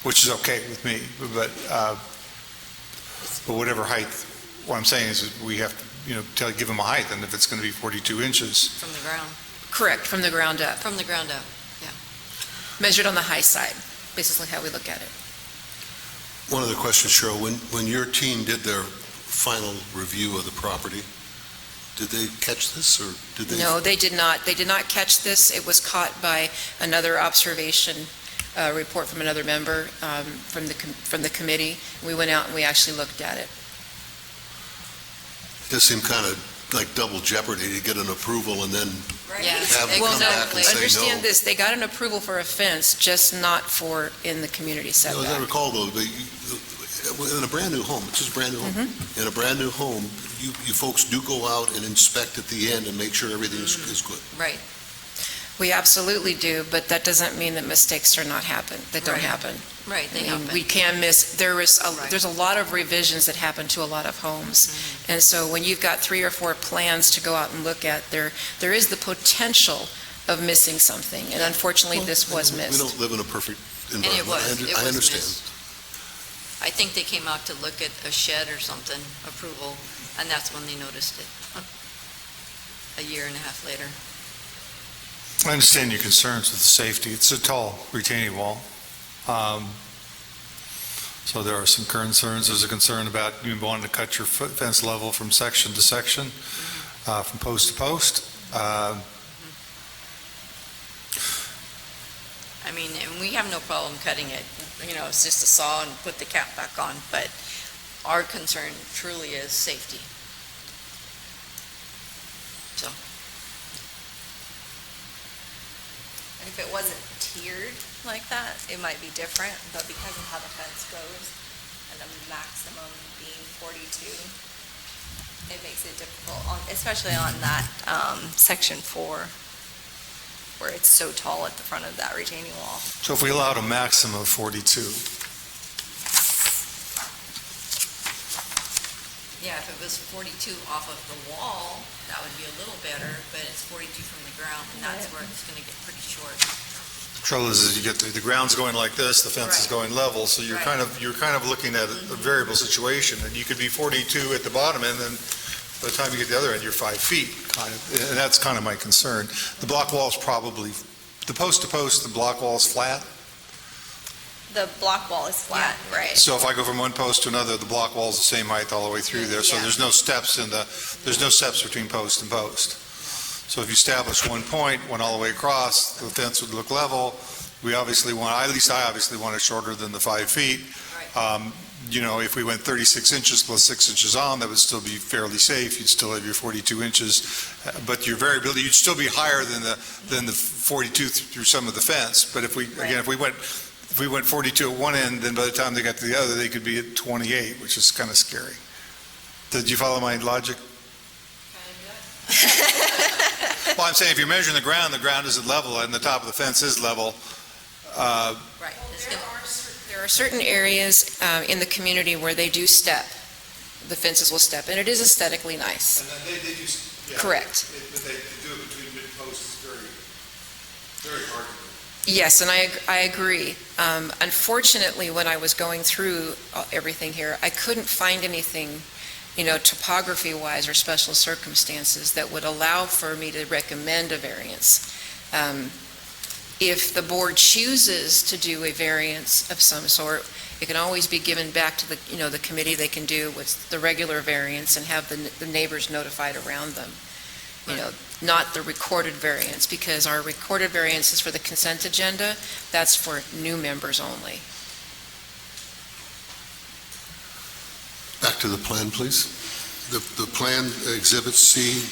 which is okay with me, but whatever height, what I'm saying is that we have to, give them a height, and if it's going to be 42 inches. From the ground. Correct, from the ground up. From the ground up. Measured on the high side, basically how we look at it. One other question, Cheryl. When your team did their final review of the property, did they catch this, or did they? No, they did not. They did not catch this. It was caught by another observation report from another member from the committee. We went out and we actually looked at it. It does seem kind of like double jeopardy to get an approval and then Yes, have them come back and say no. Understand this, they got an approval for a fence, just not for in the community As I setback. recall, though, in a brand-new home, it's just a brand-new home. In a brand-new home, you folks do go out and inspect at the end and make sure everything is good. Right. We absolutely do, but that doesn't mean that mistakes don't happen. Right, they I mean, happen. we can miss, there's a lot of revisions that happen to a lot of homes. And so when you've got 3 or 4 plans to go out and look at, there is the potential of missing something, and unfortunately, this was We missed. don't live in a perfect And environment. it was. I understand. missed. I think they came out to look at a shed or something, approval, and that's when they noticed it. A year and a half later. I understand your concerns with the safety. It's a tall retaining wall. So there are some concerns. There's a concern about you wanting to cut your fence level from section to section, from post to post. I mean, and we have no problem cutting it, it's just a saw and put the cap back on, but our concern truly is safety. So. And if it wasn't tiered like that, it might be different, but because of how the fence goes and the maximum being 42, it makes it difficult, especially on that section 4, where it's so tall at the front of that retaining wall. So if we allowed a maximum of 42, Yeah, if it was 42 off of the wall, that would be a little better, but it's 42 from the ground, and that's where it's going to get pretty short. the trouble is you get the ground's going like this, the fence is going level, so you're kind of looking at a variable situation, and you could be 42 at the bottom, and then by the time you get to the other end, you're 5 feet, kind of, and that's kind of my concern. The block wall's probably, the post to post, the block wall's flat, The block wall is flat, right? so if I go from one post to another, the block wall's the same height all the way through there, so Yeah. there's no steps between post and post. So if you establish one point, went all the way across, the fence would look level. We obviously want, at least I obviously want it shorter than the 5 feet. If we went 36 inches plus 6 inches on, that would still be fairly safe. You'd still have your 42 inches, but your variability, you'd still be higher than the 42 through some of the fence. But if we went 42 at one end, then by the time they got to the other, they could be at 28, which is kind of scary. Did you follow my logic? Well, I'm saying if you're measuring the ground isn't level, and the top of the fence is level. Right. There are certain areas in the community where they do step. The fences will step, and it is aesthetically nice. And then they do, Correct. But they do it between mid-posts, it's very hard to do. Yes, and I agree. Unfortunately, when I was going through everything here, I couldn't find anything, topography-wise or special circumstances that would allow for me to recommend a variance. If the board chooses to do a variance of some sort, it can always be given back to the committee. They can do what's the regular variance and have the neighbors notified around them. Not the recorded variance, because our recorded variance is for the consent agenda. That's for new members only. Back to the plan, please. The plan, Exhibit C,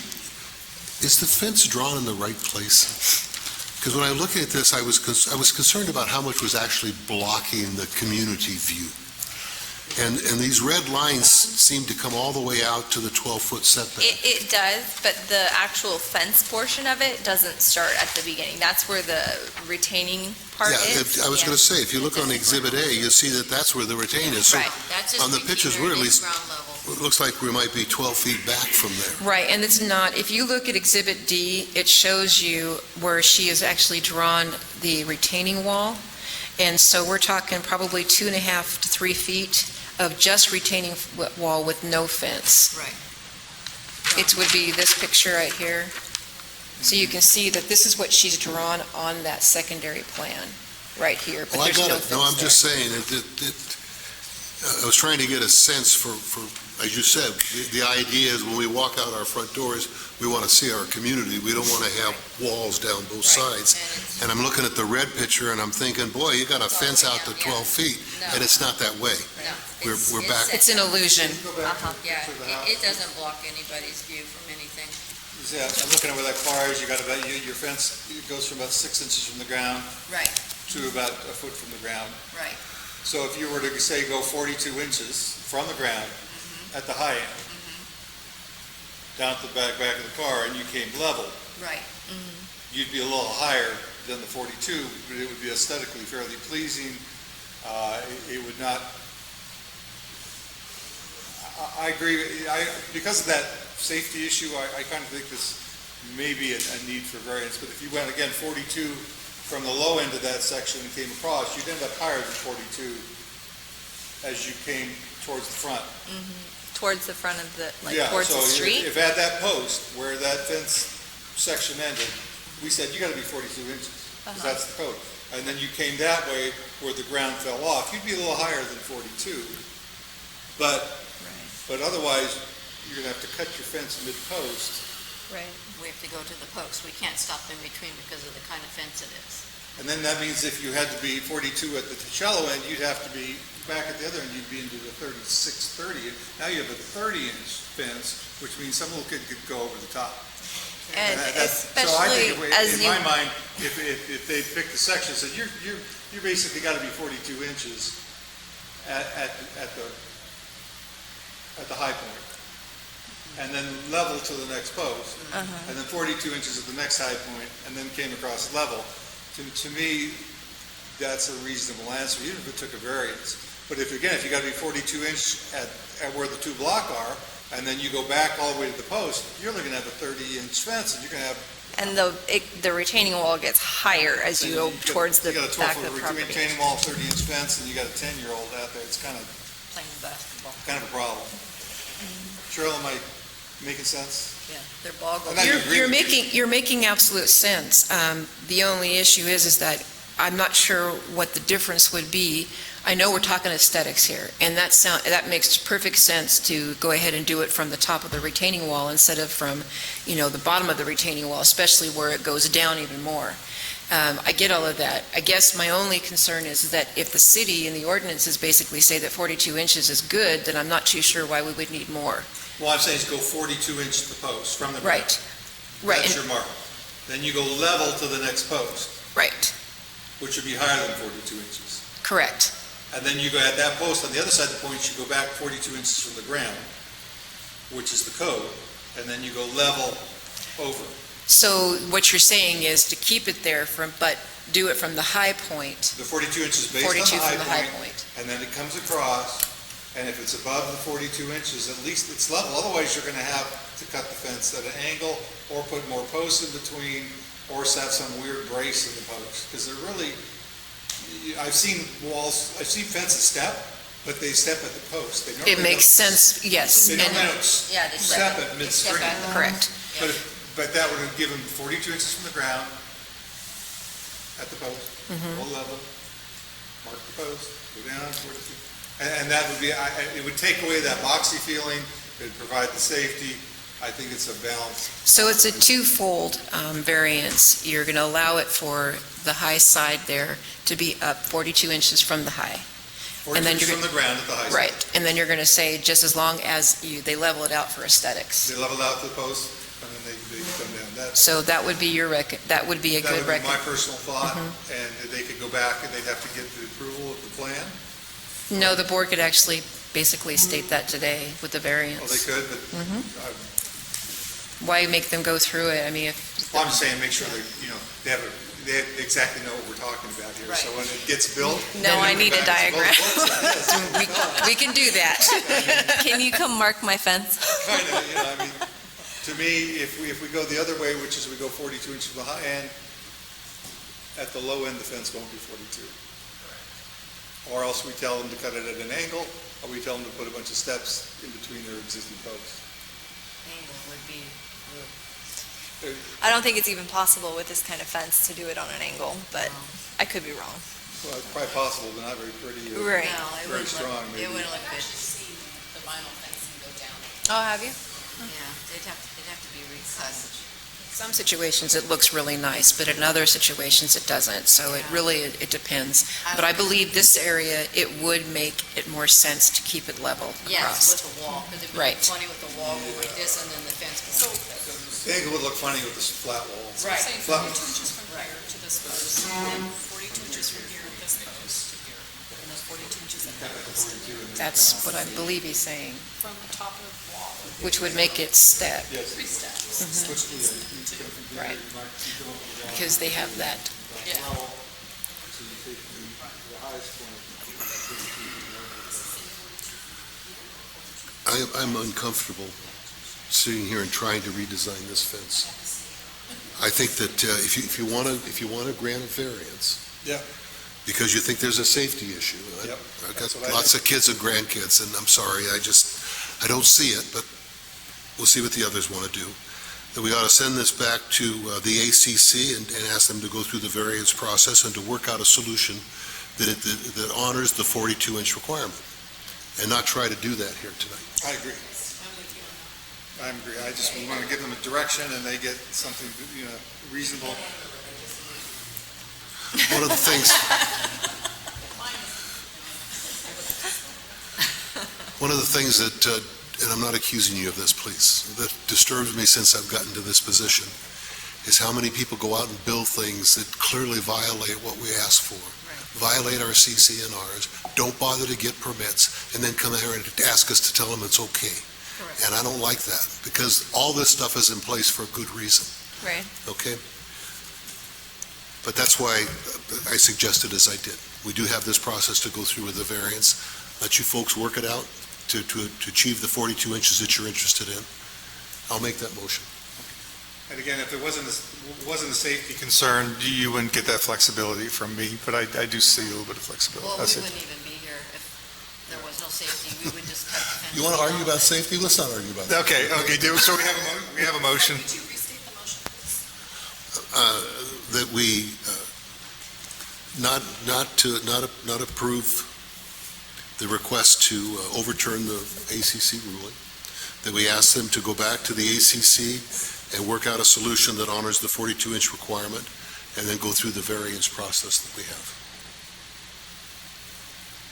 is the fence drawn in the right place? Because when I look at this, I was concerned about how much was actually blocking the community view. And these red lines seem to come all the way out to the 12-foot setback. It does, but the actual fence portion of it doesn't start at the beginning. That's where the retaining part is. I was going to say, if you look on Exhibit A, you'll see that that's where the retain is. So Right. on the pictures, we're at least, it looks like we might be 12 feet back from there. Right, and it's not, if you look at Exhibit D, it shows you where she has actually drawn the retaining wall. And so we're talking probably 2.5 to 3 feet of just retaining wall with no fence. Right. It would be this picture right here. So you can see that this is what she's drawn on that secondary plan, right here. But Well, I there's got no it. No, fence I'm there. just saying, I was trying to get a sense for, as you said, the idea is when we walk out our front doors, we want to see our community. We don't want to have walls down both sides. And I'm looking at the red picture and I'm thinking, boy, you got a fence out to 12 feet, and it's not that way. We're back. It's an illusion. Yeah, it doesn't block anybody's view from anything. Yeah, I'm looking at where that car is, your fence, it goes from about 6 inches from the ground Right, to about a foot from the ground. right. So if you were to, say, go 42 inches from the ground at the high end, down to the back of the car, and you came level, Right. you'd be a little higher than the 42, but it would be aesthetically fairly pleasing. It would not, I agree, because of that safety issue, I kind of think this may be a need for variance, but if you went, again, 42 from the low end of that section and came across, you'd end up higher than 42 as you came towards the front. Towards the front of the, Yeah, towards so the street? if at that post where that fence section ended, we said you gotta be 42 inches, because that's the code. And then you came that way where the ground fell off, you'd be a little higher than 42. But otherwise, you're gonna have to cut your fence mid-post. Right. We have to go to the post. We can't stop in between because of the kind of fence it is. And then that means if you had to be 42 at the shallow end, you'd have to be back at the other end, you'd be into the 36, 30. Now you have a 30-inch fence, which means some little kid could go over the top. And So I think especially as in you, my mind, if they picked the section, said you basically got to be 42 inches at the high point, and then level to the next post, and then 42 inches at the next high point, and then came across level. To me, that's a reasonable answer, even if it took a variance. But if you got to be 42 inch at where the two block are, and then you go back all the way to the post, you're only going to have a 30-inch fence, and you're going to have. and the retaining wall gets higher as you go towards the You got a back of the 12-foot property. retaining wall, 30-inch fence, and you got a 10-year-old out there. It's kind of Playing basketball. a problem. Cheryl, am I making sense? Yeah, they're boggling. And I agree You're with you. making absolute sense. The only issue is that I'm not sure what the difference would be. I know we're talking aesthetics here, and that makes perfect sense to go ahead and do it from the top of the retaining wall instead of from, the bottom of the retaining wall, especially where it goes down even more. I get all of that. I guess my only concern is that if the city and the ordinances basically say that 42 inches is good, then I'm not too sure why we would need more. Well, I'm saying is go 42 inch to the post from the ground. Right. That's your mark. Then you go level to the next post, Right, which would be higher than 42 inches. correct. And then you go at that post, on the other side of the point, you go back 42 inches from the ground, which is the code, and then you go level over. So what you're saying is to keep it there but do it from the high point, The 42 inches based on 42 from the the high high point, point. and then it comes across, and if it's above the 42 inches, at least it's level. Otherwise, you're going to have to cut the fence at an angle, or put more posts in between, or have some weird brace in the post, because they're really, I've seen fences step, but they step at the post. They It normally makes don't- sense, yes. They and- normally don't Yeah, they step at They step midstream. at the- Correct. But that would have given 42 inches from the ground at the post, all level, mark the post, go down 42. And that would be, it would take away that boxy feeling, it would provide the safety. I think it's a balance. So it's a twofold variance. You're going to allow it for the high side there to be up 42 inches from the high. 42 then inches you're from the ground at the high side. Right, and then you're going to say just as long as they level it out for aesthetics. They level out to the post, and then they come down. So that would be that would be a That good would be my record. personal thought, and they could go back and they'd have to get the approval of the plan. No, the board could actually basically state that today with the Well, they variance. could, but Why make them go through it? I mean, if, I'm just saying, make sure they exactly know what we're talking about here. So when it gets built. No, they I look need a back and say, diagram. "Well, we can do that. Can you come mark my fence? Kind of, I mean, to me, if we go the other way, which is we go 42 inches from the high end, at the low end, the fence won't be 42. Or else we tell them to cut it at an angle, or we tell them to put a bunch of steps in between their existing posts. Angle would be, I don't think it's even possible with this kind of fence to do it on an angle, but I could be wrong. Well, it's probably possible, but not very pretty. or Right. no, it Very wouldn't strong, look, maybe. it wouldn't look good. the vinyl fencing go down. Oh, have you? Yeah, they'd have to be recut. Some situations it looks really nice, but in other situations it doesn't. So it depends. But I believe this area, it would make it more sense to keep it level Yes, across. with the wall, because it'd be Right. funny with the wall going like this and then the fence going like that. The angle would look funny with this flat wall. Right. Saying Flat- 42 inches from here to this post, and 42 inches from here to this post to here, and those 42 inches at that post, That's what I believe he's saying, from the top of the wall, which would make it step, Yes. 3 steps. Which the, you come from here, Right. you might keep going to the ground. because they have that. Yeah. Level, so you take the highest point. I'm uncomfortable sitting here and trying to redesign this fence. I think that if you want to grant a variance. Yeah. Because you think there's a safety issue. Yep, I've that's got what I lots of kids and grandkids, and I'm sorry, I don't see it, but we'll see what the others want to do. that we ought to send this back to the ACC and ask them to go through the variance process and to work out a solution that honors the 42-inch requirement, and not try to do that here tonight. I agree. I agree. I just want to give them a direction and they get something, reasonable. One of the things, that, and I'm not accusing you of this, please, that disturbs me since I've gotten to this position, is how many people go out and build things that clearly violate what we ask for, violate our CCNRs, don't bother to get permits, and then come here and ask us to tell them it's okay. Correct. And I don't like that, because all this stuff is in place for a good reason, Right. okay? But that's why I suggested as I did. We do have this process to go through with the variance. Let you folks work it out to achieve the 42 inches that you're interested in. I'll make that motion. And again, if there wasn't a safety concern, you wouldn't get that flexibility from me, but I do see a little bit of flexibility. Well, That's we it. wouldn't even be here if there was no safety. We would just cut the fence. You want to argue about safety? Let's not argue about that. Okay, so we have a motion. Would you restate the motion, please? That we not approve the request to overturn the ACC ruling, that we ask them to go back to the ACC and work out a solution that honors the 42-inch requirement, and then go through the variance process that we have.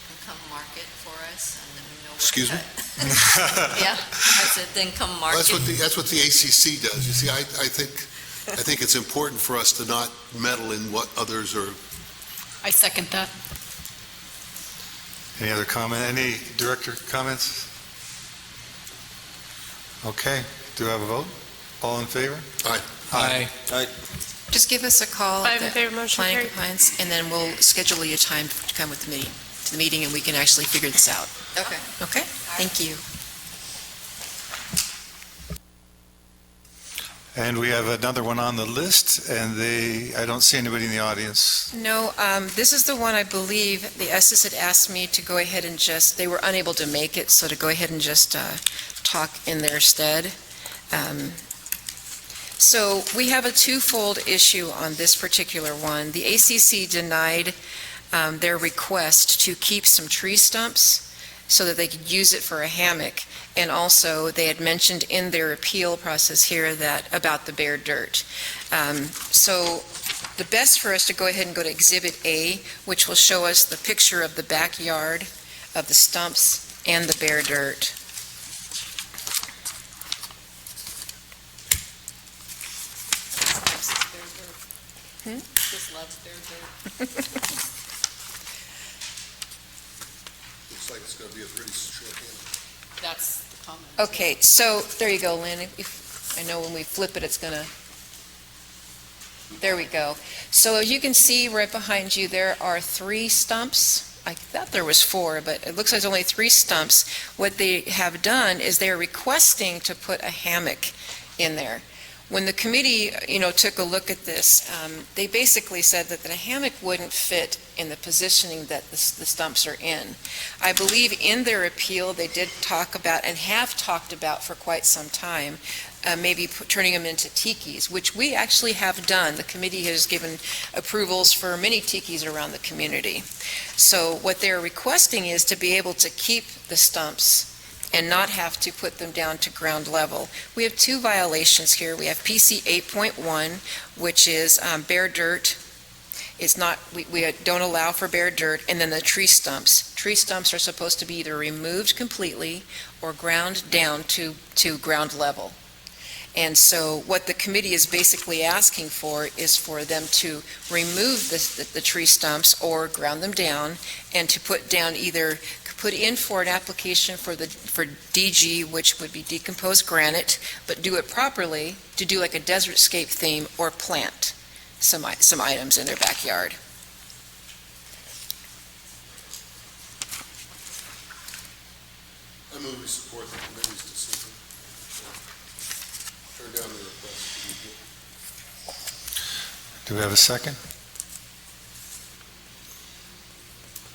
And come mark it for us, and then we know where to Excuse me? cut. Yeah, I said, then come mark That's it. what the ACC does. You see, I think it's important for us to not meddle in what others are. I second that. Any other comment? Any director comments? Okay, do I have a vote? All in favor? Aye. Just give us a call Five at in the favor, motion planning carried. compliance, and then we'll schedule you a time to come to the meeting, and we can actually figure this out. Okay. Okay? Thank you. And we have another one on the list, and I don't see anybody in the audience. No, this is the one I believe the Esses had asked me to go ahead and they were unable to make it, so to go ahead and just talk in their stead. So we have a twofold issue on this particular one. The ACC denied their request to keep some tree stumps so that they could use it for a hammock. And also, they had mentioned in their appeal process here about the bare dirt. So the best for us to go ahead and go to Exhibit A, which will show us the picture of the backyard of the stumps and the bare dirt. Just loves their dirt. Looks like it's going to be a pretty short hand. That's the comment. Okay, so there you go, Lynn. I know when we flip it, it's going to, there we go. So as you can see right behind you, there are 3 stumps. I thought there was 4, but it looks like there's only 3 stumps. What they have done is they're requesting to put a hammock in there. When the committee, took a look at this, they basically said that the hammock wouldn't fit in the positioning that the stumps are in. I believe in their appeal, they did talk about, and have talked about for quite some time, maybe turning them into tikis, which we actually have done. The committee has given approvals for many tikis around the community. So what they're requesting is to be able to keep the stumps and not have to put them down to ground level. We have 2 violations here. We have PC 8.1, which is bare dirt. It's not, we don't allow for bare dirt, and then the tree stumps. Tree stumps are supposed to be either removed completely or ground down to ground level. And so what the committee is basically asking for is for them to remove the tree stumps or ground them down, and to put in for an application for DG, which would be decomposed granite, but do it properly, to do like a desert scape theme, or plant some items in their backyard. I move we support the committee's decision. Turn down the request. Do we have a second?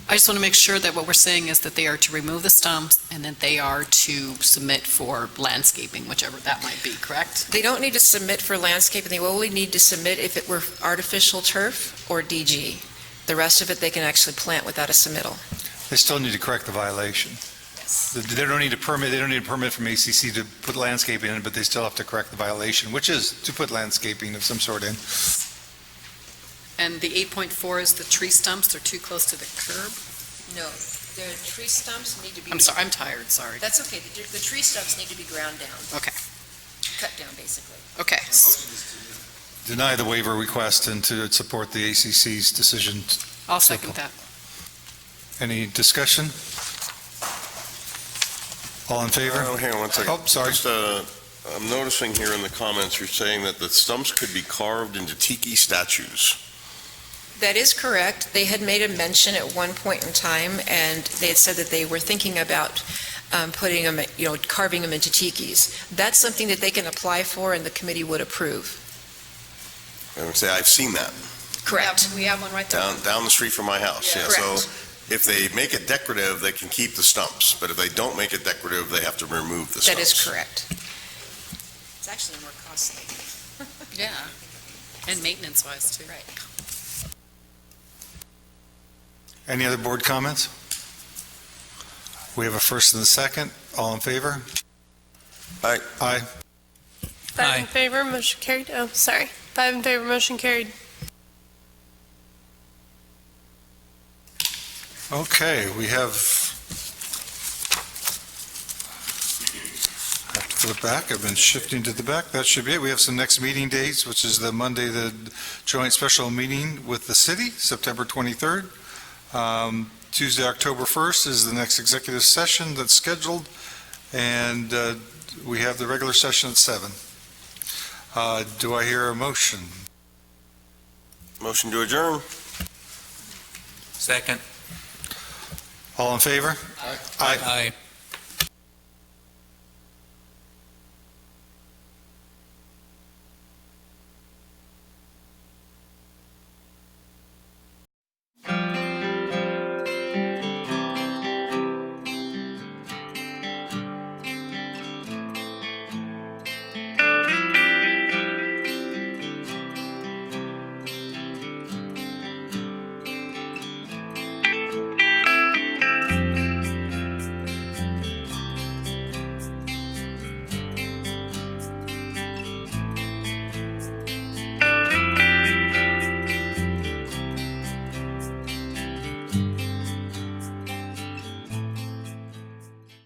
I just want to make sure that what we're saying is that they are to remove the stumps and that they are to submit for landscaping, whichever that might be, correct? They don't need to submit for landscaping. They only need to submit if it were artificial turf or DG. The rest of it, they can actually plant without a submittal. They still need to correct the violation. They don't need a permit, they don't need a permit from ACC to put landscaping in, but they still have to correct the violation, which is to put landscaping of some sort in. And the 8.4 is the tree stumps, they're too close to the curb? No, the tree stumps need to be... I'm sorry, I'm tired, sorry. That's okay. The tree stumps need to be ground down. Okay. Cut down, basically. Okay. Deny the waiver request and to support the ACC's decision. I'll second that. Any discussion? All in favor? Oh, hang on one second. Oh, sorry. Just, I'm noticing here in the comments, you're saying that the stumps could be carved into tiki statues. That is correct. They had made a mention at one point in time, and they had said that they were thinking about putting them, carving them into tikis. That's something that they can apply for, and the committee would approve. I would say, I've seen that. Correct. We have one right there. Down the street from my house, yeah. Correct. So if they make it decorative, they can keep the stumps, but if they don't make it decorative, they have to remove the stumps. That is correct. It's actually more costly. Yeah, and maintenance-wise, too. Right. Any other board comments? We have a first and a second. All in favor? Aye. Aye. 5 in favor, motion carried. Oh, sorry. 5 in favor, motion carried. Okay, we have flip back. I've been shifting to the back. That should be it. We have some next meeting dates, which is the Monday, the joint special meeting with the city, September 23rd. Tuesday, October 1st is the next executive session that's scheduled, and we have the regular session at 7. Do I hear a motion? Motion to adjourn. Second. All in favor? Aye. Aye.